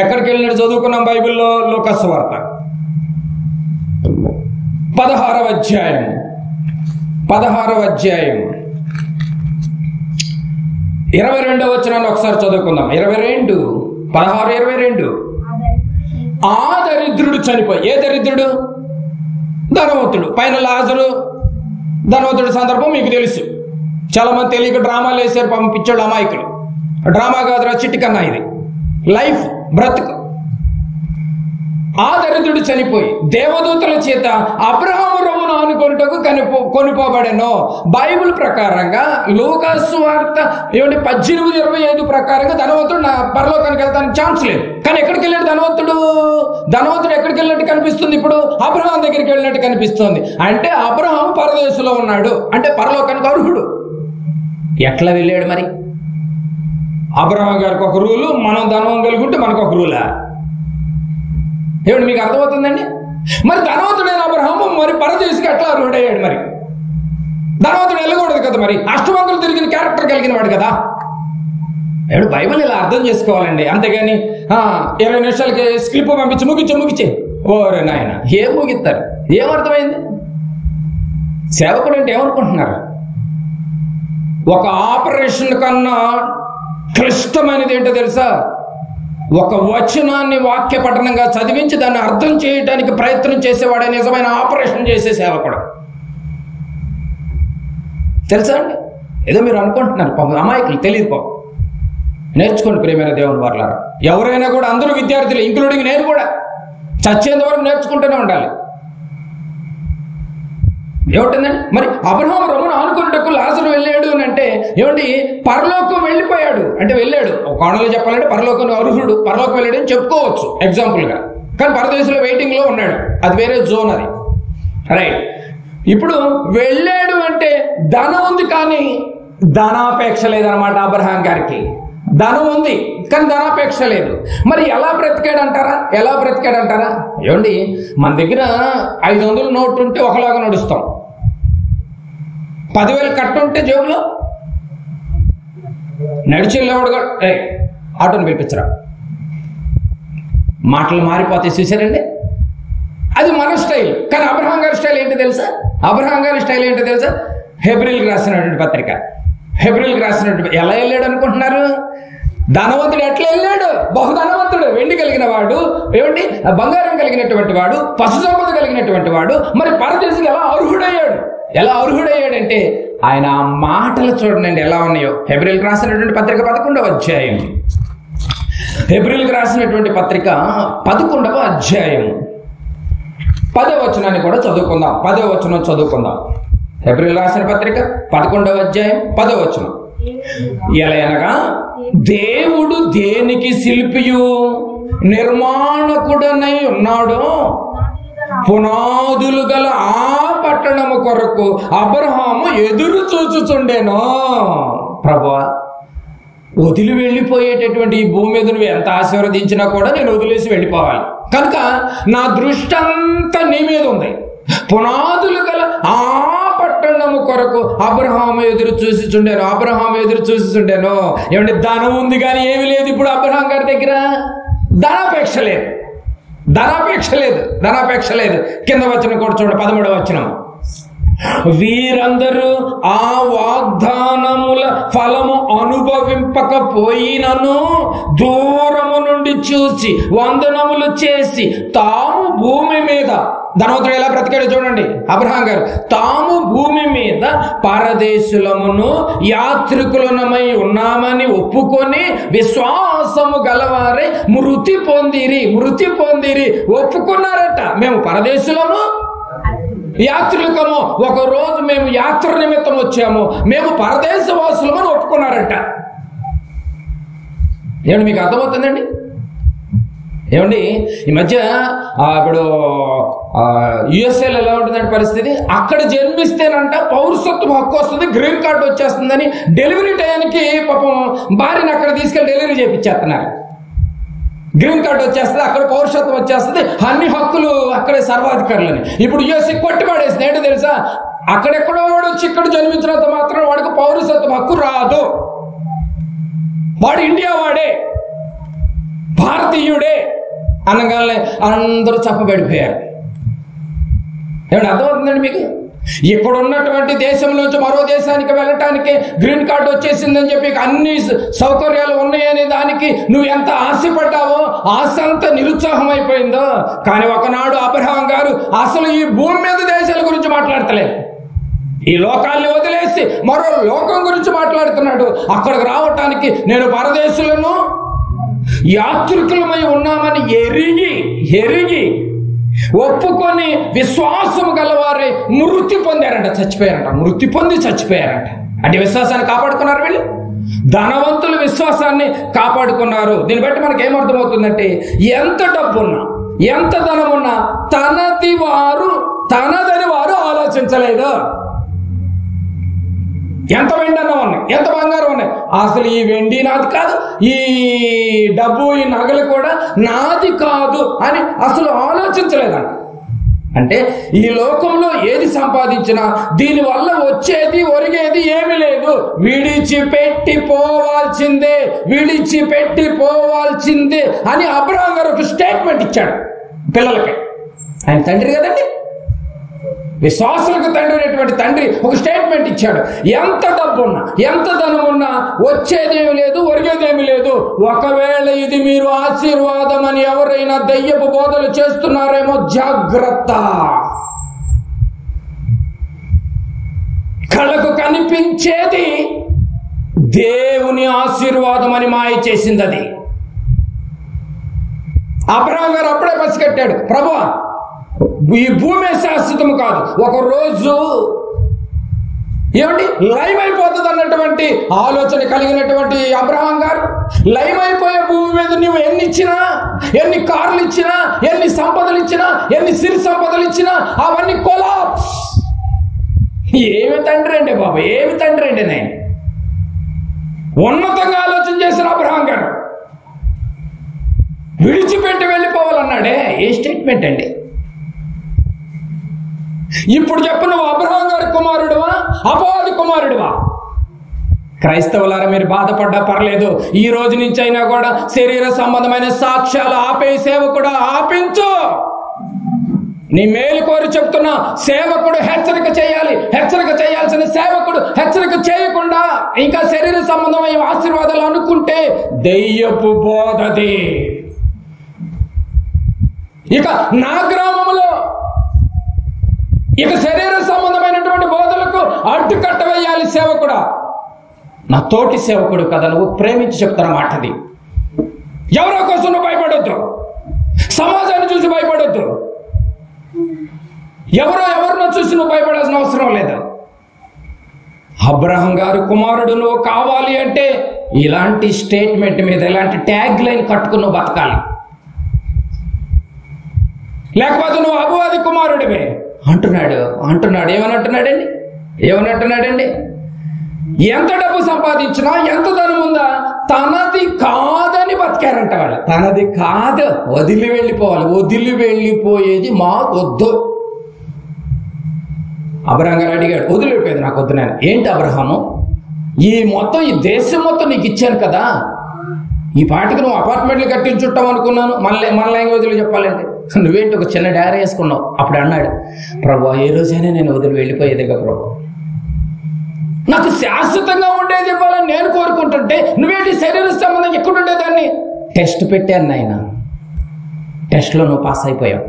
ఎక్కడికి వెళ్ళినట్టు చదువుకున్నాం బైబిల్లో? లూకా సువార్త 16వ అధ్యాయం 22వ వచనాన్ని ఒకసారి చదువుకుందాం. 16:22. ఆ దరిద్రుడు చనిపోయి, ఏ దరిద్రుడు? ధనవంతుడు. పైన లాజరు ధనవంతుడి సందర్భం మీకు తెలుసు. చాలా మంది తెలియక డ్రామాలు వేశారు, పంపించాడు అమాయకులు. డ్రామా కాదురా, చిట్టి కన్నా ఇది లైఫ్, బ్రతుకు. ఆ దరిద్రుడు చనిపోయి దేవదూతల చేత అబ్రహాము రొమ్మును ఆనుకొనుటకు కొనిపోబడెను. బైబిల్ ప్రకారంగా లూకా సువార్త 18:25 ప్రకారంగా ధనవంతుడు పరలోకానికి వెళ్తానికి ఛాన్స్ లేదు. కానీ ఎక్కడికి వెళ్ళాడు ధనవంతుడు? ధనవంతుడు ఎక్కడికి వెళ్ళినట్టు కనిపిస్తుంది? ఇప్పుడు అబ్రహాం దగ్గరికి వెళ్ళినట్టు కనిపిస్తుంది. అంటే అబ్రహాం పరదేశంలో ఉన్నాడు, అంటే పరలోకానికి అర్హుడు. ఎట్లా వెళ్ళాడు మరి? అబ్రహాం గారికి ఒక రూలు, మనం ధనం కలిగి ఉంటే మనకు ఒక రూలా? ఏమిటి మీకు అర్థమవుతుందండి? మరి ధనవంతుడైన అబ్రహాము మరి పరదేశికి ఎట్లా అర్హుడయ్యాడు? మరి ధనవంతుడు వెళ్ళకూడదు కదా, మరి అష్టవంతులు తిరిగిన క్యారెక్టర్ కలిగిన వాడు కదా. ఏడు బైబిల్ ఇలా అర్థం చేసుకోవాలండి. అంతేగాని 20 నిమిషాలకి స్క్లిప్ పంపించి ముగిచ్చే ఓరే నాయన, ఏం ముగిస్తారు? ఏమర్థమైంది? సేవకుడు అంటే ఏమనుకుంటున్నారు? ఒక ఆపరేషన్ కన్నా క్లిష్టమైనది ఏంటో తెలుసా? ఒక వచనాన్ని వాక్య పఠనంగా చదివించి దాన్ని అర్థం చేయడానికి ప్రయత్నం చేసేవాడే నిజమైన ఆపరేషన్ చేసే సేవకుడు. తెలుసా అండి? ఏదో మీరు అనుకుంటున్నారు, అమాయకులు తెలియదు. నేర్చుకోండి ప్రియమైన దేవుని వారలారా. ఎవరైనా కూడా, అందరూ విద్యార్థులు, ఇంక్లూడింగ్ నేను కూడా, చచ్చేంత వరకు నేర్చుకుంటూనే ఉండాలి. ఏమిటందండి? మరి అబ్రహాము రొమ్మును ఆనుకొనుటకు లాజరు వెళ్ళాడు అని అంటే ఏమండి? పరలోకం వెళ్ళిపోయాడు అంటే వెళ్ళాడు. ఒక కోణంలో చెప్పాలంటే పరలోకం అర్హుడు, పరలోకం వెళ్ళాడు అని చెప్పుకోవచ్చు ఎగ్జాంపుల్గా. కానీ పరదేశంలో వెయిటింగ్ లో ఉన్నాడు, అది వేరే జోన్, అది రైట్. ఇప్పుడు వెళ్ళాడు అంటే ధనం ఉంది, కానీ ధనాపేక్ష లేదనమాట. అబ్రహాం గారికి ధనం ఉంది కానీ ధనాపేక్ష లేదు. మరి ఎలా బ్రతికాడంటారా? ఏమండి, మన దగ్గర 500 నోటు ఉంటే ఒకలాగా నడుస్తాం, 10,000 కట్టు ఉంటే జేబులో నడిచి వెళ్ళేవాడు. ఆటోని పిలిపించరా, మాటలు మారిపోతాయి. చూసారండి? అది మన స్టైల్. కానీ అబ్రహాం గారి స్టైల్ ఏంటో తెలుసా? హెబ్రీలకు రాసినటువంటి పత్రిక, ఎలా వెళ్ళాడు అనుకుంటున్నారు? ధనవంతుడు ఎట్లా వెళ్ళాడు? బహుధనవంతుడు, వెండి కలిగిన వాడు, ఏమండి బంగారం కలిగినటువంటి వాడు, పశు సంపద కలిగినటువంటి వాడు. మరి పరదేశికి ఎలా అర్హుడయ్యాడంటే ఆయన మాటలు చూడండి ఎలా ఉన్నాయో. హెబ్రీలకు రాసినటువంటి పత్రిక 11వ అధ్యాయం, 11వ అధ్యాయం 10వ వచనాన్ని కూడా చదువుకుందాం. 10వ వచనం చదువుకుందాం. హెబ్రీలు రాసిన పత్రిక 11వ అధ్యాయం 10వ వచనం. ఎలయనగా దేవుడు దేనికి శిల్పియు నిర్మాణకుడనై ఉన్నాడో, పునాదులు గల ఆ పట్టణము కొరకు అబ్రహాము ఎదురు చూచుచుండెను. ప్రభువా, వదిలి వెళ్ళిపోయేటటువంటి ఈ భూమి మీద నువ్వు ఎంత ఆశీర్వదించినా కూడా నేను వదిలేసి వెళ్ళిపోవాలి కనుక నా దృష్టి అంతా నీ మీద ఉంది. పునాదులు గల ఆ పట్టణము కొరకు అబ్రహాము ఎదురు చూసిచుండెను. ఏమంటే ధనం ఉంది కానీ ఏమి లేదు ఇప్పుడు అబ్రహాం గారి దగ్గర. ధనాపేక్ష లేదు. కింద వచనం కూడా చూడండి, 13వ వచనం. వీరందరూ ఆ వాగ్దానముల ఫలము అనుభవింపకపోయినను దూరము నుండి చూసి వందనములు చేసి తాము భూమి మీద, ధనవంతుడు ఎలా బ్రతికాడో చూడండి అబ్రహాం గారు, తాము భూమి మీద పరదేశులమును యాత్రికులమై ఉన్నామని ఒప్పుకొని విశ్వాసము గలవారే మృతి పొందిరి ఒప్పుకున్నారట. మేము పరదేశులము, యాత్రికులము, ఒక రోజు మేము యాత్ర నిమిత్తం వచ్చాము, మేము పరదేశ వాసులమని ఒప్పుకున్నారట. ఏమండి మీకు అర్థమవుతుందండి? ఏమండి ఈ మధ్య ఇప్పుడు యుఎస్ఏలో ఎలా ఉంటుందంటే పరిస్థితి, అక్కడ జన్మిస్తేనంట పౌరసత్వ హక్కు వస్తుంది, గ్రీన్ కార్డు వచ్చేస్తుందని డెలివరీ టైంకి పాపం భార్యని అక్కడ తీసుకెళ్ళి డెలివరీ చేయించేస్తున్నారు. గ్రీన్ కార్డు వచ్చేస్తుంది, అక్కడ పౌరసత్వం వచ్చేస్తుంది, అన్ని హక్కులు అక్కడే సర్వాధికారులని. ఇప్పుడు యుఎస్ఏ కొట్టిపడేసింది. ఏంటో తెలుసా? అక్కడెక్కడో వాడు వచ్చి ఇక్కడ జన్మించినంత మాత్రం వాడికి పౌరసత్వం హక్కు రాదు. వాడు ఇండియా వాడే, భారతీయుడే అనగానే అందరూ చప్పబడిపోయారు. ఏమన్నా అర్థమవుతుందండి మీకు? ఇక్కడ ఉన్నటువంటి దేశంలోంచి మరో దేశానికి వెళ్ళటానికి గ్రీన్ కార్డు వచ్చేసిందని చెప్పి అన్ని సౌకర్యాలు ఉన్నాయనే దానికి నువ్వు ఎంత ఆశపడ్డావో ఆశ అంతా నిరుత్సాహం అయిపోయిందో. కానీ ఒకనాడు అబ్రహాం గారు అసలు ఈ భూమి మీద దేశాల గురించి మాట్లాడతలేదు, ఈ లోకాల్ని వదిలేసి మరో లోకం గురించి మాట్లాడుతున్నాడు. అక్కడికి రావటానికి నేను పరదేశులను యాత్రికులమై ఉన్నామని ఎరిగి ఒప్పుకొని విశ్వాసం గలవారే మృతి పొందారంట, చచ్చిపోయారంట. మృతి పొంది చచ్చిపోయారంట. అంటే విశ్వాసాన్ని కాపాడుకున్నారు వీళ్ళు. ధనవంతులు విశ్వాసాన్ని కాపాడుకున్నారు. దీన్ని బట్టి మనకి ఏమర్థమవుతుందంటే ఎంత డబ్బున్నా ఎంత ధనమున్నా తనదని వారు ఆలోచించలేదు. ఎంత వెండి అన్న ఉన్నాయి, ఎంత బంగారం ఉన్నాయి, అసలు ఈ వెండి నాది కాదు, ఈ డబ్బు ఈ నగలు కూడా నాది కాదు అని అసలు ఆలోచించలేదంట. అంటే ఈ లోకంలో ఏది సంపాదించినా దీనివల్ల వచ్చేది ఒరిగేది ఏమీ లేదు, విడిచిపెట్టి పోవాల్సిందే అని అబ్రహాం గారు ఒక స్టేట్మెంట్ ఇచ్చాడు పిల్లలకి. ఆయన తండ్రి కదండి, విశ్వాసులకు తండ్రి అనేటువంటి తండ్రి ఒక స్టేట్మెంట్ ఇచ్చాడు. ఎంత డబ్బున్నా ఎంత ధనం ఉన్నా వచ్చేదేమి లేదు, ఒరిగేదేమి లేదు. ఒకవేళ ఇది మీరు ఆశీర్వాదం అని ఎవరైనా దయ్యపు బోధలు చేస్తున్నారేమో జాగ్రత్త. కళ్ళకు కనిపించేది దేవుని ఆశీర్వాదం అని మాయ చేసింది అది. అబ్రహాం గారు అప్పుడే పసిగట్టాడు, ప్రభువా ఈ భూమి శాశ్వతము కాదు, ఒక రోజు ఏమండి లైవ్ అయిపోతుంది అన్నటువంటి ఆలోచన కలిగినటువంటి అబ్రహాం గారు లైవ్ అయిపోయే భూమి మీద నువ్వు ఎన్ని ఇచ్చినా, ఎన్ని కార్లు ఇచ్చినా, ఎన్ని సంపదలు ఇచ్చినా, ఎన్ని సిరి సంపదలు ఇచ్చినా అవన్నీ కొలాప్స్. ఏమి తండ్రి అండి బాబు, ఏమి తండ్రి అండి. నేను ఉన్నతంగా ఆలోచన చేసిన అబ్రహాం గారు విడిచిపెట్టి వెళ్ళిపోవాలన్నాడే. ఏ స్టేట్మెంట్ అండి? ఇప్పుడు చెప్పు, నువ్వు అబ్రహాం గారి కుమారుడువా అపవాది కుమారుడువా? క్రైస్తవులారా, మీరు బాధపడ్డా పర్లేదు, ఈ రోజు నుంచి అయినా కూడా శరీర సంబంధమైన సాక్ష్యాలు ఆపే సేవకుడు ఆపించు. నీ మేలు కోరి చెప్తున్నా, సేవకుడు హెచ్చరిక చేయాలి. హెచ్చరిక చేయాల్సిన సేవకుడు హెచ్చరిక చేయకుండా ఇంకా శరీర సంబంధమైన ఆశీర్వాదాలు అనుకుంటే దెయ్యపు బోధది. ఇక నా గ్రామంలో ఇక శరీర సంబంధమైనటువంటి బోధలకు అడ్డుకట్ట వేయాలి సేవకుడా. నా తోటి సేవకుడు కదా, నువ్వు ప్రేమించి చెప్తున్న మాటది. ఎవరో కోసం నువ్వు భయపడొద్దు, సమాజాన్ని చూసి భయపడొద్దు, ఎవరినో చూసి నువ్వు భయపడాల్సిన అవసరం లేదు. అబ్రహాం గారు కుమారుడు నువ్వు కావాలి అంటే ఇలాంటి స్టేట్మెంట్ మీద ఇలాంటి ట్యాగ్ లైన్ కట్టుకుని నువ్వు బతకాలి. లేకపోతే నువ్వు అపవాది కుమారుడివే అంటున్నాడు. ఏమనంటున్నాడండి? ఎంత డబ్బు సంపాదించినా, ఎంత ధనం ఉందా, తనది కాదని బతికారంట వాళ్ళు. తనది కాదు, వదిలి వెళ్ళిపోవాలి. వదిలి వెళ్ళిపోయేది మాకొద్దు. అబ్రహాం గారు అడిగాడు, వదిలిపోయేది నాకు వద్దు. నేను ఏంటి అబ్రహాము, ఈ మొత్తం ఈ దేశం మొత్తం నీకు ఇచ్చాను కదా, ఈ పాటికి నువ్వు అపార్ట్మెంట్లు కట్టించుంటావు అనుకున్నాను. మన లాంగ్వేజ్లో చెప్పాలంటే నువ్వేంటి ఒక చిన్న డైరీ వేసుకున్నావు. అప్పుడు అన్నాడు, ప్రభు ఏ రోజైనా నేను వదిలి వెళ్ళిపోయేదిగా ప్రభు, నాకు శాశ్వతంగా ఉండేది ఇవ్వాలని నేను కోరుకుంటుంటే నువ్వేంటి శరీర సంబంధం ఎక్కడుండేదాన్ని. టెస్ట్ పెట్టాను నాయన, టెస్ట్లో నువ్వు పాస్ అయిపోయావు.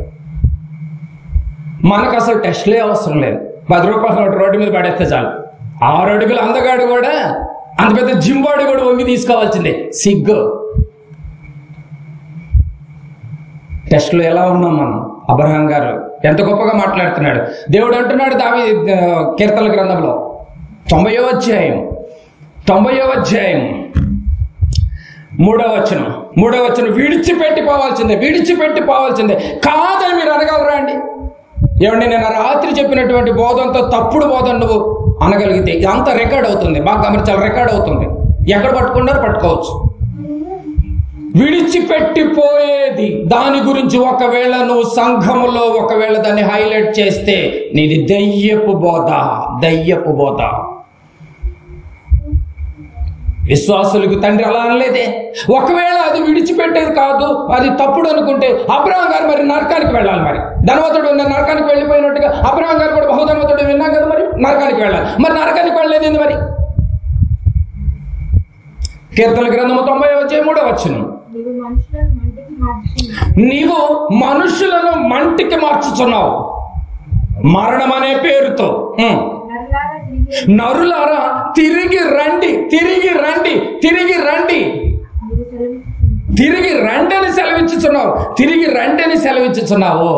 మనకు అసలు టెస్ట్లే అవసరం లేదు. 10 రూపాయల నోటు రోడ్డు మీద పడేస్తే చాలు. 6 అడుగులు అందగాడు కూడా, అంత పెద్ద జింబాడు కూడా వంగి తీసుకోవాల్సిందే. సిగ్గు. టెస్ట్లో ఎలా ఉన్నాం మనం? అబ్రహాం గారు ఎంత గొప్పగా మాట్లాడుతున్నాడు. దేవుడు అంటున్నాడు కీర్తనల గ్రంథంలో 90వ అధ్యాయం 3వ వచనం, విడిచిపెట్టి పోవాల్సిందే కాదని మీరు అనగలరా అండి? ఏమండి, నేను రాత్రి చెప్పినటువంటి బోధంతో తప్పుడు బోధన నువ్వు అనగలిగితే ఇదంతా రికార్డ్ అవుతుంది. బాగా గమనించాలి, రికార్డ్ అవుతుంది. ఎక్కడ పట్టుకున్నారో పట్టుకోవచ్చు. విడిచిపెట్టిపోయేది. దాని గురించి ఒకవేళ నువ్వు సంఘములో ఒకవేళ దాన్ని హైలైట్ చేస్తే నీది దయ్యపు బోధ. విశ్వాసులకు తండ్రి అలా అనలేదే. ఒకవేళ అది విడిచిపెట్టేది కాదు, అది తప్పుడు అనుకుంటే అబ్రహాం గారు మరి నరకానికి వెళ్ళాలి. మరి ధనవంతుడు నరకానికి వెళ్ళిపోయినట్టుగా అబ్రహాం గారు కూడా బహుధనవంతుడు విన్నాం కదా, మరి నరకానికి వెళ్ళాలి. మరి నరకానికి వెళ్ళలేదు మరి. కీర్తన గ్రంథము 90:3 నీవు మనుషులను మంటికి మార్చుచున్నావు మరణం అనే పేరుతో. నరులారా తిరిగి రండి అని సెలవిచ్చుచున్నావు.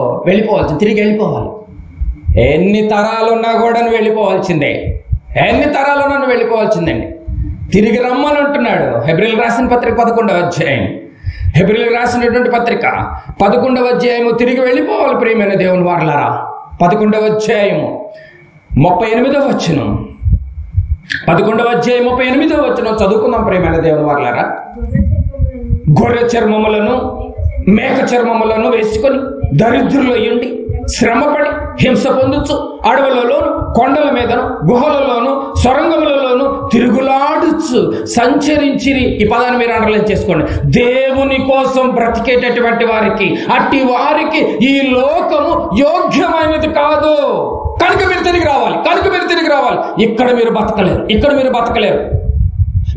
తిరిగి వెళ్ళిపోవాలి. ఎన్ని తరాలున్నా కూడా వెళ్ళిపోవాల్సిందే. వెళ్ళిపోవాల్సిందండి. తిరిగి రమ్మని అంటున్నాడు. హెబ్రీయులకు రాసిన పత్రిక 11వ అధ్యాయం. హెబ్రీయులకు రాసినటువంటి పత్రిక 11వ అధ్యాయము. తిరిగి వెళ్ళిపోవాలి ప్రియమైన దేవుని వారలారా. 11వ అధ్యాయము 38వ వచనం. 11వ అధ్యాయం 38వ వచనం చదువుకుందాం ప్రియమైన దేవుని వారలారా. గొర్రె చర్మములను మేక చర్మములను వేసుకొని దరిద్రులయ్యుండి శ్రమపడి హింస పొందుచు అడవులలోను కొండల మీదను గుహలలోను సొరంగములలోను తిరుగులాడుచు సంచరించిరి. ఈ పదాన్ని మీరు అండర్లైన్ చేసుకోండి. దేవుని కోసం బ్రతికేటటువంటి వారికి, అట్టి వారికి ఈ లోకము యోగ్యమైనది కాదు. కనుక మీరు తిరిగి రావాలి. ఇక్కడ మీరు బతకలేరు.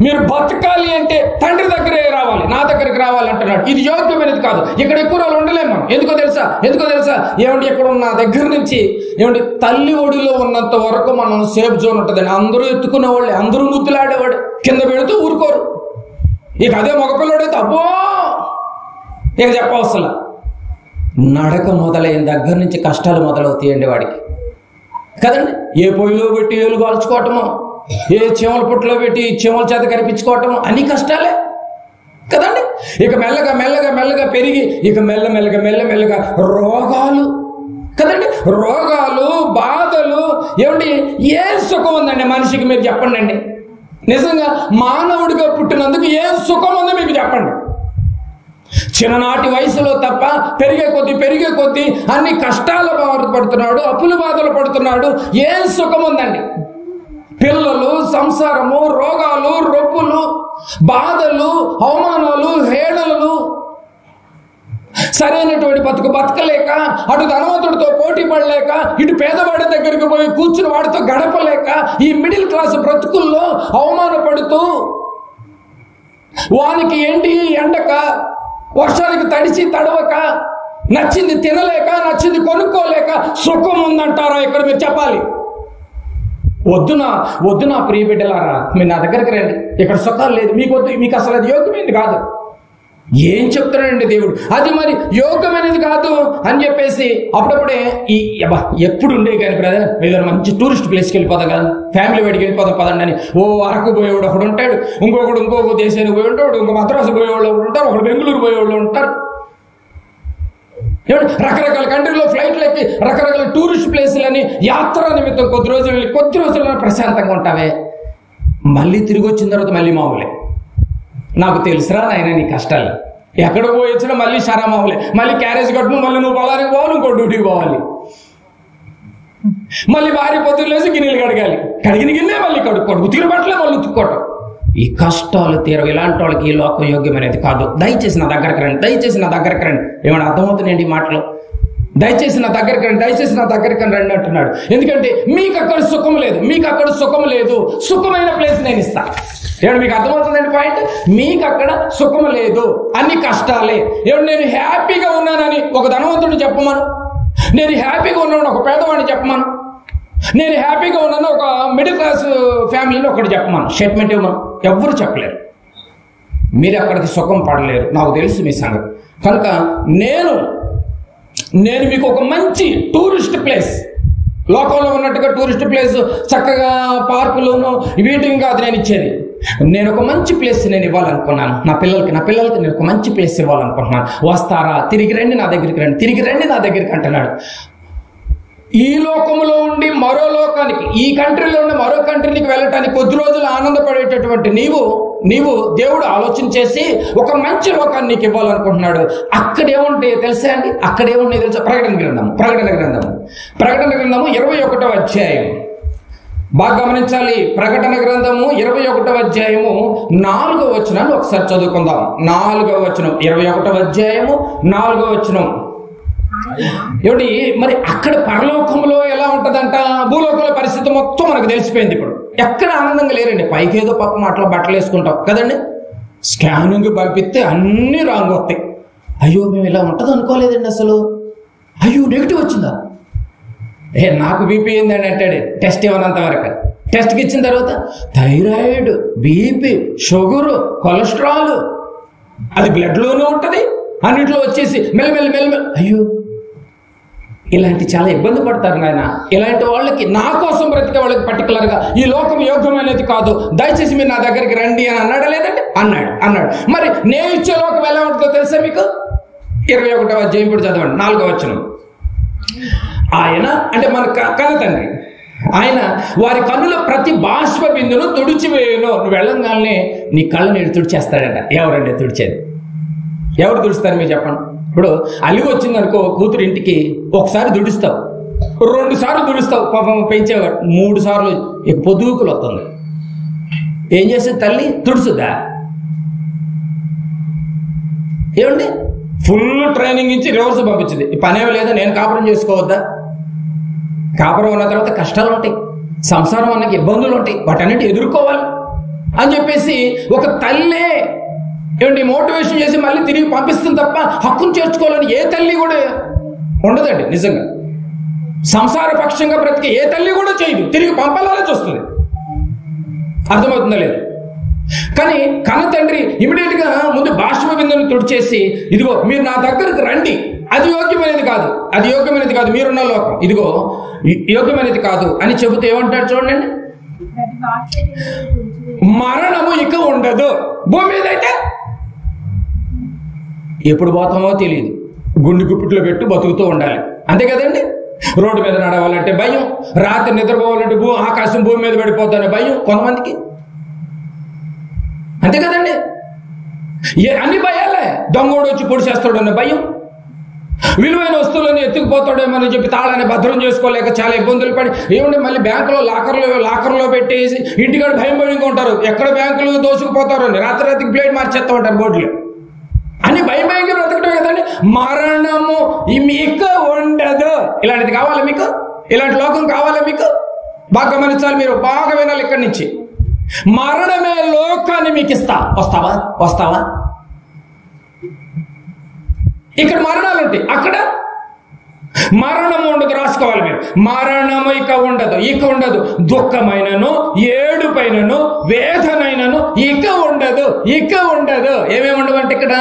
మీరు బతకాలి అంటే తండ్రి దగ్గరే రావాలి, నా దగ్గరికి రావాలి అంటున్నాడు. ఇది యోగ్యమైనది కాదు. ఇక్కడ ఎక్కువ రోజులు ఉండలేము మనం. ఎందుకో తెలుసా ఏమండి, ఇక్కడ నా దగ్గర నుంచి ఏమండి తల్లి ఒడిలో ఉన్నంత వరకు మనం సేఫ్ జోన్ ఉంటుందండి. అందరూ ఎత్తుకునే వాళ్ళే, అందరూ ముద్దులాడేవాడు, కింద పెడుతూ ఊరుకోరు. ఇక అదే మగపిల్లడైతే అబ్బో ఇక చెప్పవసలా. నడక మొదలైన దగ్గర నుంచి కష్టాలు మొదలవుతాయండి వాడికి కదండి. ఏ పొయ్యిలో పెట్టి ఏలు కాల్చుకోవటము, ఏ చెమల పుట్టలో పెట్టి చెమల చేత కనిపించుకోవటం, అన్ని కష్టాలే కదండి. ఇక మెల్లగా పెరిగి ఇక మెల్లమెల్లగా రోగాలు కదండి. రోగాలు, బాధలు. ఏమండి, ఏ సుఖం ఉందండి మనిషికి? మీరు చెప్పండి అండి. నిజంగా మానవుడిగా పుట్టినందుకు ఏ సుఖం ఉందో మీకు చెప్పండి. చిన్ననాటి వయసులో తప్ప పెరిగే కొద్దీ అన్ని కష్టాల బాధలు పడుతున్నాడు, అప్పుల బాధలు పడుతున్నాడు. ఏం సుఖం ఉందండి? పిల్లలు, సంసారము, రోగాలు, రొప్పులు, బాధలు, అవమానాలు, హేళనలు, సరైనటువంటి బతకలేక, అటు ధనవంతుడితో పోటీ పడలేక, ఇటు పేదవాడి దగ్గరికి పోయి కూర్చుని వాడితో గడపలేక, ఈ మిడిల్ క్లాస్ బ్రతుకుల్లో అవమానపడుతూ, వానికి ఏంటి ఎండక, వర్షానికి తడవక, నచ్చింది తినలేక, నచ్చింది కొనుక్కోలేక సుఖం ఉందంటారా? ఇక్కడ మీరు చెప్పాలి. వద్దు నా ప్రియ బిడ్డలారా, మీరు నా దగ్గరికి రండి. ఇక్కడ సుఖాలు లేదు, మీకు అసలు అది యోగ్యమైనది కాదు. ఏం చెప్తున్నాడండి దేవుడు? అది మరి యోగ్యమైనది కాదు అని చెప్పేసి అప్పుడప్పుడే ఎప్పుడు ఉండే కానీ బ్రదర్ ఏదైనా మంచి టూరిస్ట్ ప్లేస్కి వెళ్ళిపోదాం కదా, ఫ్యామిలీ వెడికి వెళ్ళిపోదాం పదండి అని అరకు పోయేవాడు ఒకడు ఉంటాడు, ఇంకొక దేశానికి పోయి ఉంటాడు, ఇంకో మద్రాసు పోయేవాళ్ళు ఒకడు ఉంటారు, ఒకడు బెంగళూరు పోయేవాళ్ళు ఉంటారు. రకరకాల కంట్రీలో ఫ్లైట్లు ఎక్కి రకరకాల టూరిస్ట్ ప్లేసులని యాత్ర నిమిత్తం కొద్ది రోజులు ప్రశాంతంగా ఉంటావే, మళ్ళీ తిరిగి వచ్చిన తర్వాత మళ్ళీ మామూలే. నాకు తెలుసురా నాయన నీ కష్టాలు. ఎక్కడ పోయి వచ్చినా మళ్ళీ షరా మామూలే. మళ్ళీ క్యారేజ్ కట్టును, మళ్ళీ నువ్వు పొలానికి పోవాలి, ఇంకో డ్యూటీకి పోవాలి, మళ్ళీ భార్య పొద్దులు లేసి గిన్నెలు కడిగిన గిన్నె మళ్ళీ కడుక్కోవడం, ఉతికిన బట్టలే మళ్ళీ ఉతుక్కోవటం. ఈ కష్టాలు తీరవు. ఇలాంటి వాళ్ళకి ఈ లోకం యోగ్యమైనది కాదు. దయచేసి నా దగ్గరికి రండి. ఏమైనా అర్థమవుతున్నాయండి ఈ మాటలు? దయచేసి నా దగ్గరికి రండి అంటున్నాడు. ఎందుకంటే మీకు అక్కడ సుఖం లేదు. సుఖమైన ప్లేస్ నేను ఇస్తాను. ఏమంటే మీకు అర్థమవుతుందండి పాయింట్? మీకు అక్కడ సుఖం లేదు, అన్ని కష్టాలే. ఏమంటే నేను హ్యాపీగా ఉన్నానని ఒక ధనవంతుడిని చెప్పమను, నేను హ్యాపీగా ఉన్నాను ఒక పేదవాడిని చెప్పమను, నేను హ్యాపీగా ఉన్నాను ఒక మిడిల్ క్లాస్ ఫ్యామిలీని ఒకటి చెప్పమను, స్టేట్మెంట్ ఇవ్వమను. ఎవ్వరు చెప్పలేరు. మీరు అక్కడికి సుఖం పడలేరు. నాకు తెలుసు మీ సంగతి. కనుక నేను మీకు ఒక మంచి టూరిస్ట్ ప్లేస్, లోకంలో ఉన్నట్టుగా టూరిస్ట్ ప్లేస్ చక్కగా పార్కులోను వీటికి కాదు నేను ఇచ్చేది. నేను ఒక మంచి ప్లేస్ నేను ఇవ్వాలనుకున్నాను నా పిల్లలకి నేను ఒక మంచి ప్లేస్ ఇవ్వాలనుకుంటున్నాను. వస్తారా? తిరిగి రండి నా దగ్గరికి అంటున్నాడు. ఈ లోకములో ఉండి మరో లోకానికి, ఈ కంట్రీలో ఉండి మరో కంట్రీకి వెళ్ళటానికి కొద్ది రోజులు ఆనందపడేటటువంటి నీవు దేవుడు ఆలోచన చేసి ఒక మంచి లోకాన్ని నీకు ఇవ్వాలనుకుంటున్నాడు. అక్కడేముంటాయి తెలుసా అండి? అక్కడేమున్నాయి తెలుసా? ప్రకటన గ్రంథము 21వ అధ్యాయం. బాగా గమనించాలి. ప్రకటన గ్రంథము 21వ అధ్యాయము 4వ వచనాన్ని ఒకసారి చదువుకుందాం. 4వ వచనం, 21వ అధ్యాయము 4వ వచనం. ఏమిటి మరి అక్కడ పరలోకంలో ఎలా ఉంటదంట? భూలోకంలో పరిస్థితి మొత్తం మనకు తెలిసిపోయింది. ఇప్పుడు ఎక్కడ ఆనందంగా లేరండి. పైకి ఏదో పాపం అట్లా బట్టలు వేసుకుంటాం కదండి. స్కానింగ్ పంపిస్తే అన్ని రాంగ్ వస్తాయి. అయ్యో మేము ఇలా ఉంటుంది అనుకోలేదండి అసలు. అయ్యో నెగిటివ్ వచ్చిందా? నాకు బీపీ ఏందని అంటాడు టెస్ట్ ఇవ్వనంత వరకు. టెస్ట్కి ఇచ్చిన తర్వాత థైరాయిడ్, బీపీ, షుగరు, కొలెస్ట్రాల్ అది బ్లడ్లోనూ ఉంటుంది, అన్నింటిలో వచ్చేసి మెల్లమెల్ల అయ్యో ఇలాంటి చాలా ఇబ్బంది పడతారు నాయన. ఇలాంటి వాళ్ళకి, నా కోసం బ్రతికే వాళ్ళకి పర్టికులర్గా ఈ లోకం యోగ్యమైనది కాదు, దయచేసి మీరు నా దగ్గరికి రండి అని అన్నాడా లేదండి? అన్నాడు. మరి నేను ఇచ్చే లోకం ఎలా ఉంటుందో తెలుసా మీకు? 21వ అధ్యాయం ఇప్పుడు చదవండి, 4వ వచనం. ఆయన అంటే మన కన్న తండ్రి, ఆయన వారి కన్నుల ప్రతి బాష్ప బిందును తుడిచివేయను. నువ్వు వెళ్ళంగానే నీ కళ్ళ నీళ్ళు తుడిచేస్తాడంట. ఎవరండి తుడిచేది? ఎవరు తుడుస్తారు మీరు చెప్పండి? ఇప్పుడు అలిగి వచ్చింది అనుకో కూతురు ఇంటికి, ఒకసారి దుడుస్తావు, 2 సార్లు దుడుస్తావు, పాపం పెంచేవాడు 3 సార్లు ఇక పొదుగుకులు వస్తుంది. ఏం చేసేది తల్లి? తుడుచుద్దా? ఏమండి ఫుల్ ట్రైనింగ్ ఇచ్చి రివర్స్ పంపించింది. ఈ పనేమో లేదా, నేను కాపురం చేసుకోవద్దా? కాపురం ఉన్న తర్వాత కష్టాలు ఉంటాయి, సంసారం అన్నకి ఇబ్బందులు ఉంటాయి, వాటన్నిటి ఎదుర్కోవాలి అని చెప్పేసి ఒక తల్లే ఏమండి మోటివేషన్ చేసి మళ్ళీ తిరిగి పంపిస్తుంది తప్ప హక్కును చేర్చుకోవాలని ఏ తల్లి కూడా ఉండదండి. నిజంగా సంసార పక్షంగా బ్రతికే ఏ తల్లి కూడా చేయదు, తిరిగి పంపాలనే చూస్తుంది. అర్థమవుతుందా లేదు? కానీ కన్న తండ్రి ఇమీడియట్ గా ముందు బాష్ప బిందును తుడిచేసి, ఇదిగో మీరు నా దగ్గరకు రండి, అది యోగ్యమైనది కాదు, మీరున్న లోకం ఇదిగో యోగ్యమైనది కాదు అని చెబుతూ ఏమంటాడు చూడండి, మరణము ఇక ఉండదు. భూమి మీద అయితే ఎప్పుడు పోతామో తెలియదు, గుండె గుప్పిట్లో పెట్టు బతుకుతూ ఉండాలి, అంతే కదండి. రోడ్డు మీద నడవాలంటే భయం, రాత్రి నిద్రపోవాలంటే ఆకాశం భూమి మీద పడిపోతానే భయం కొంతమందికి, అంతే కదండి. అన్ని భయాలే. దొంగోడు వచ్చి పొడిచేస్తాడు అన్న భయం, విలువైన వస్తువులను ఎత్తుకుపోతాడేమని చెప్పి తాళాన్ని భద్రం చేసుకోలేక చాలా ఇబ్బందులు పడి ఏమంటే మళ్ళీ బ్యాంకులో లాకర్లో పెట్టేసి ఇంటికాడ భయం ఉంటారు, ఎక్కడ బ్యాంకులు దోసుకుపోతారు అని రాత్రికి ప్లేట్ మార్చేస్తూ ఉంటారు బోర్డులు అని భయంగా బ్రతకటం కదండి. మరణము మీకు ఉండదు. ఇలాంటిది కావాలా మీకు? ఇలాంటి లోకం కావాలా మీకు? బాగా గమనించాలి, మీరు బాగా వినాలి. ఇక్కడి నుంచి మరణమే లోకాన్ని మీకు ఇస్తా. వస్తావా? ఇక్కడ మరణాలు ఉంటాయి, అక్కడ మరణము ఉండదు. రాసుకోవాలి మీరు, మరణము ఇక ఉండదు. దుఃఖమైనను, ఏడుపైనను, వేదనైనను ఇక ఉండదు. ఏమేమి ఉండవు అంటే ఇక్కడ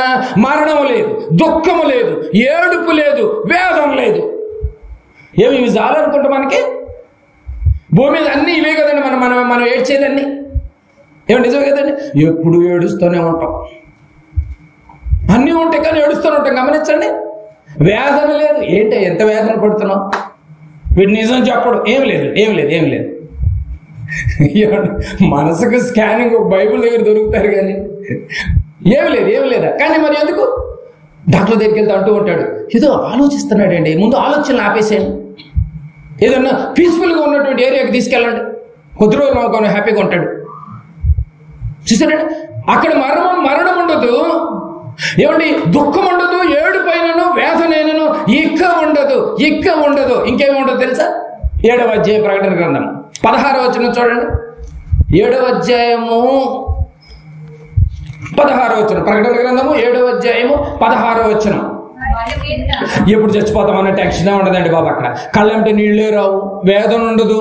మరణము లేదు, దుఃఖము లేదు, ఏడుపు లేదు, వేదన లేదు. ఇవి చాలనుకుంటా మనకి? భూమి మీద అన్ని ఇవే కదండి. మనం ఏడ్చేదన్నీ ఏమి నిజమే కదండి. ఎప్పుడు ఏడుస్తూనే ఉంటాం, అన్నీ ఉంటాయి కానీ ఏడుస్తూనే ఉంటాం. గమనించండి, వేదన లేదు. ఏంటి ఎంత వేదన పడుతున్నాం? వీడు నిజం చెప్పడు. ఏం లేదు. మనసుకు స్కానింగ్ బైబుల్ దగ్గర దొరుకుతారు కానీ ఏమి లేదా. కానీ మరి ఎందుకు డాక్టర్ దగ్గరికి వెళ్తే అంటూ ఉంటాడు, ఏదో ఆలోచిస్తున్నాడండి, ముందు ఆలోచనలు ఆపేసేయండి, ఏదన్నా పీస్ఫుల్గా ఉన్నటువంటి ఏరియాకి తీసుకెళ్ళండి, కొద్ది రోజులు నమ్మకం హ్యాపీగా ఉంటాడు. చూసారండి, అక్కడ మరణం ఉండదు, ఏమండి దుఃఖం ఉండదు, ఏడుపైనను, వేదనైనను ఇక ఉండదు. ఇంకేమి ఉండదు తెలుసా? 7వ అధ్యాయం ప్రకటన గ్రంథం 16వ వచనం చూడండి. 7వ అధ్యాయము 16వ వచనం, ప్రకటన గ్రంథము 7వ అధ్యాయము 16వ వచనం. ఎప్పుడు చచ్చిపోతాం అన్న టెన్షన్ ఉండదండి బాబు. అక్కడ కళ్ళంటే నీళ్ళే రావు, వేదన ఉండదు,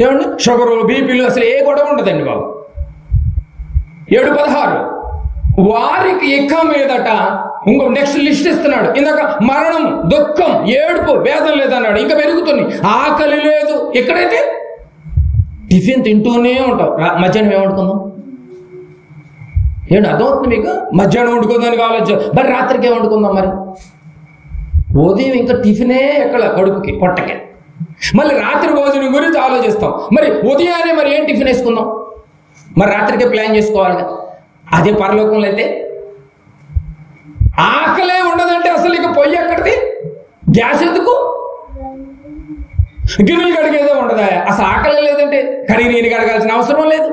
ఏమండి షుగరు, బీపీలు, అసలు ఏ గొడవ ఉండదండి బాబు. 7:16 వారికి ఇక మీదట ఇంకో నెక్స్ట్ లిస్ట్ ఇస్తున్నాడు. ఇందాక మరణం, దుఃఖం, ఏడుపు, వేదన లేదన్నాడు. ఇంకా పెరుగుతుంది, ఆకలి లేదు. ఎక్కడైతే టిఫిన్ తింటూనే ఉంటావు. మధ్యాహ్నం ఏం వండుకుందాం? ఏంటి అర్థమవుతుంది మీకు? మధ్యాహ్నం వండుకుందానికి ఆలోచన, మరి రాత్రికి ఏం వండుకుందాం? మరి ఉదయం ఇంకా టిఫినే ఎక్కడ కడుపుకి పొట్టకి, మళ్ళీ రాత్రి భోజనం గురించి ఆలోచిస్తాం. మరి ఉదయాన్నే మరి ఏం టిఫిన్ వేసుకుందాం, మరి రాత్రికే ప్లాన్ చేసుకోవాలి. అదే పరలోకంలో అయితే ఆకలే ఉండదంటే అసలు ఇక పొయ్యి ఎక్కడిది, గ్యాస్ ఎందుకు, గిన్నెలు కడిగేదే ఉండదా, అసలు ఆకలే లేదంటే కడిగి నీళ్ళు కడగాల్సిన అవసరం లేదు.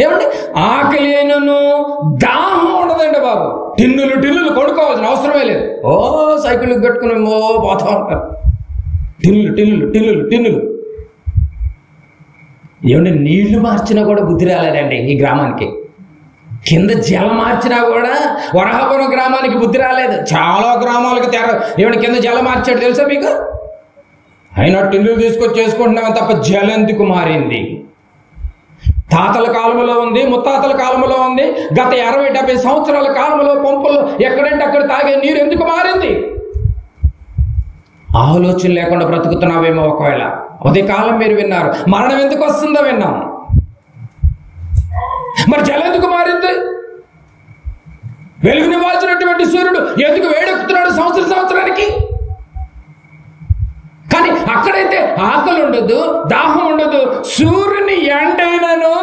ఏమండి, ఆకలి అయినను దాహం ఉండదండి బాబు, టిన్నులు కొనుక్కోవాల్సిన అవసరమే లేదు. ఓ సైకిల్ కట్టుకుని పోతా ఉంటారు, టిన్నులు. ఏమంటే నీళ్లు మార్చినా కూడా బుద్ధి రాలేదండి ఈ గ్రామానికి. కింద జలం మార్చినా కూడా వరహాపురం గ్రామానికి బుద్ధి రాలేదు. చాలా గ్రామాలకు ఏమంటే కింద జలం మార్చాడు తెలుసా మీకు? అయినా టిన్నులు తీసుకొచ్చి చేసుకుంటున్నాం తప్ప జలం ఎందుకు మారింది? తాతల కాలంలో ఉంది, ముత్తాతల కాలంలో ఉంది, గత 60-70 సంవత్సరాల కాలంలో పంపుల్లో ఎక్కడంటే అక్కడ తాగే నీరు ఎందుకు మారింది? ఆలోచన లేకుండా బ్రతుకుతున్నావేమో. ఒకవేళ ఉదయకాలం మీరు విన్నారు, మరణం ఎందుకు వస్తుందో విన్నాం. మరి జలం ఎందుకు మారింది? వెలుగునివ్వాల్సినటువంటి సూర్యుడు ఎందుకు వేడెక్కుతున్నాడు సంవత్సరానికి? కానీ అక్కడైతే ఆకలి ఉండదు, దాహం ఉండదు. సూర్యుని ఎండైనను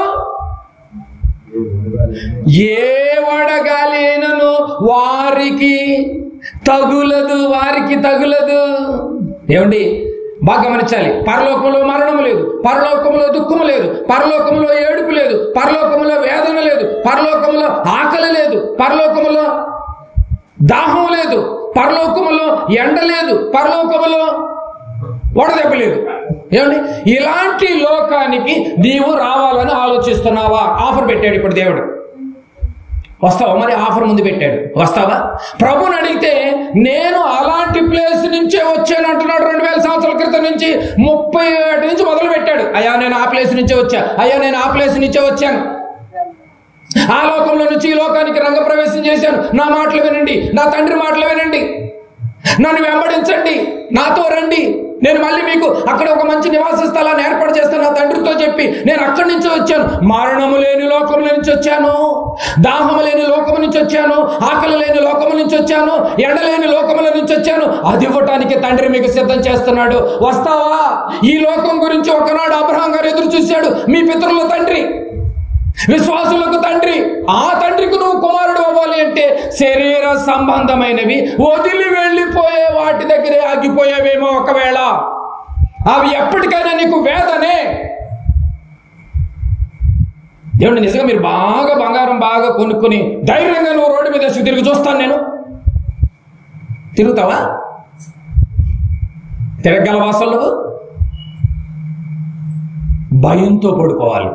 ఏ వడగాలి అయినను వారికి తగులదు. ఏమండి, బాగా గమనించాలి. పరలోకంలో మరణం లేదు, పరలోకంలో దుఃఖం లేదు, పరలోకంలో ఏడుపు లేదు, పరలోకంలో వేదన లేదు, పరలోకంలో ఆకలి లేదు, పరలోకంలో దాహం లేదు, పరలోకంలో ఎండ లేదు, పరలోకంలో వడదెబ్బ లేదు. ఏమండి, ఇలాంటి లోకానికి నీవు రావాలని ఆలోచిస్తున్నావా? ఆఫర్ పెట్టాడు ఇప్పుడు దేవుడు. వస్తావా? మరి ఆఫర్ ముందు పెట్టాడు, వస్తావా? ప్రభుని అడిగితే నేను అలాంటి ప్లేస్ నుంచే వచ్చాను అంటున్నాడు. 2000 సంవత్సరాల క్రితం నుంచి 37 నుంచి మొదలు పెట్టాడు. అయ్యా నేను ఆ ప్లేస్ నుంచే వచ్చా, అయ్యా నేను ఆ ప్లేస్ నుంచే వచ్చాను, ఆ లోకంలో నుంచి ఈ లోకానికి రంగప్రవేశం చేశాను. నా మాటలు వినండి, నా తండ్రి మాటలు వినండి, నన్ను వెంబడించండి, నాతో రండి, నేను మళ్ళీ మీకు అక్కడ ఒక మంచి నివాస స్థలాన్ని ఏర్పాటు చేస్తాను నా తండ్రితో చెప్పి నేను అక్కడి నుంచి వచ్చాను. మరణము లేని లోకం నుంచి వచ్చాను, దాహము లేని లోకము నుంచి వచ్చాను, ఆకలి లేని లోకము నుంచి వచ్చాను, ఎండలేని లోకముల నుంచి వచ్చాను. అది ఇవ్వటానికి తండ్రి మీకు సిద్ధం చేస్తున్నాడు. వస్తావా? ఈ లోకం గురించి ఒకనాడు అబ్రహాం గారు ఎదురు చూశాడు. మీ పితరుల తండ్రి, విశ్వాసులకు తండ్రి. ఆ తండ్రికి నువ్వు కుమారుడు అవ్వాలి అంటే శరీర సంబంధమైనవి వదిలి వెళ్ళిపోయే వాటి దగ్గరే ఆగిపోయేవేమో. ఒకవేళ అవి ఎప్పటికైనా నీకు వేదనే. దేవుడు నిజంగా మీరు బాగా బంగారం బాగా కొనుక్కుని ధైర్యంగా నువ్వు రోడ్డు మీద తిరిగి చూస్తాను నేను, తిరుగుతావా? తిరగలవా? అసలు నువ్వు భయంతో పడుకోవాలి.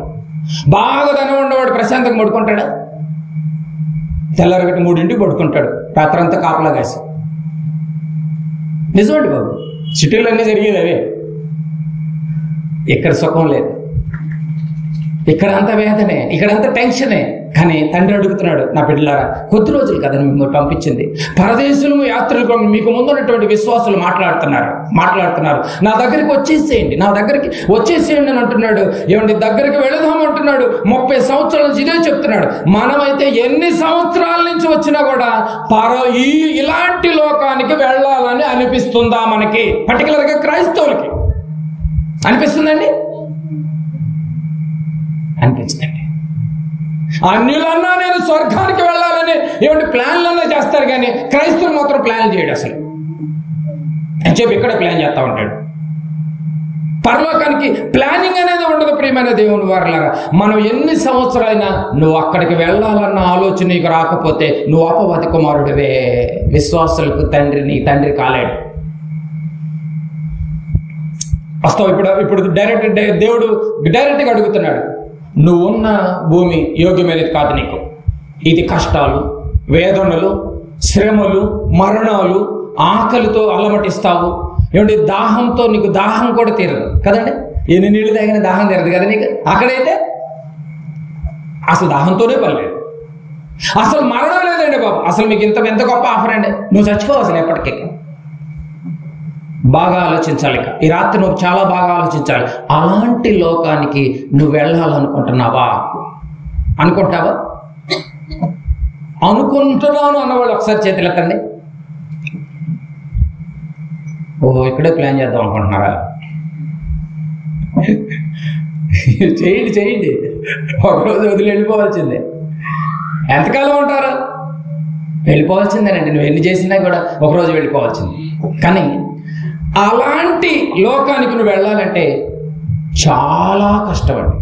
బాగా ధనం ఉండేవాడు ప్రశాంతంగా పడుకుంటాడా? తెల్లారగట్టు 3ంటికి పడుకుంటాడు, రాత్రంతా కాపలా కాసి. నిజమండి బాబు, సిటీలో అన్నీ జరిగేది అవే. ఇక్కడ సుఖం లేదు, ఇక్కడంతా వేదనే, ఇక్కడంతా టెన్షనే. కానీ తండ్రి అడుగుతున్నాడు, నా బిడ్డలారా, కొద్ది రోజులు కదా మిమ్మల్ని పంపించింది, పరదేశులు యాత్రలు మీకు ముందున్నటువంటి విశ్వాసులు మాట్లాడుతున్నారు, నా దగ్గరికి వచ్చేసేయండి అని అంటున్నాడు. ఏమండి, దగ్గరికి వెళదాం అంటున్నాడు. 30 సంవత్సరాల నుంచి ఇదే చెప్తున్నాడు. మనమైతే ఎన్ని సంవత్సరాల నుంచి వచ్చినా కూడా ఇలాంటి లోకానికి వెళ్ళాలని అనిపిస్తుందా మనకి? పర్టికులర్గా క్రైస్తవులకి అనిపిస్తుందండి? అనిపించదండి. అన్యులన్నా నేను స్వర్గానికి వెళ్ళాలని ఏమంటే ప్లాన్లన్నా చేస్తారు, కానీ క్రైస్తవులు మాత్రం ప్లాన్లు చేయడు అసలు అని చెప్పి ఇక్కడ ప్లాన్ చేస్తా ఉంటాడు. పరలోకానికి ప్లానింగ్ అనేది ఉండదు. ప్రియమైన దేవుని వారలారా, మనం ఎన్ని సంవత్సరాలైనా నువ్వు అక్కడికి వెళ్ళాలన్న ఆలోచన నీకు రాకపోతే నువ్వు అపవాది కుమారుడివే. విశ్వాసులకు నీ తండ్రి కాలేడు. వస్తావు ఇప్పుడు దేవుడు డైరెక్ట్గా అడుగుతున్నాడు, నువ్వు ఉన్న భూమి యోగ్యమైనది కాదు నీకు. ఇది కష్టాలు, వేదనలు, శ్రమలు, మరణాలు, ఆకలితో అల్లమటిస్తావు. ఏమంటే దాహంతో నీకు దాహం కూడా తీరదు కదండి. ఎన్ని నీళ్లు తాగిన దాహం తీరదు కదా నీకు. అక్కడైతే అసలు దాహంతోనే పని లేదు, అసలు మరణం లేదండి బాబు. అసలు మీకు ఎంత గొప్ప ఆఫర్ అండి. నువ్వు చచ్చిపోవు అసలు ఎప్పటికీ. బాగా ఆలోచించాలి. ఈ రాత్రి నువ్వు చాలా బాగా ఆలోచించాలి. అలాంటి లోకానికి నువ్వు వెళ్ళాలనుకుంటున్నావా? అనుకుంటున్నాను అన్నవాళ్ళు ఒకసారి చేతులెత్తండి. ఓహో, ఇక్కడే ప్లాన్ చేద్దాం అనుకుంటున్నారా? చేయండి, ఒకరోజు వదిలి వెళ్ళిపోవాల్సిందే. ఎంతకాలం ఉంటారు? వెళ్ళిపోవాల్సిందేనండి. నువ్వు ఎన్ని చేసినా కూడా ఒకరోజు వెళ్ళిపోవాల్సిందే. కానీ అలాంటి లోకానికి నువ్వు వెళ్ళాలంటే చాలా కష్టం అండి.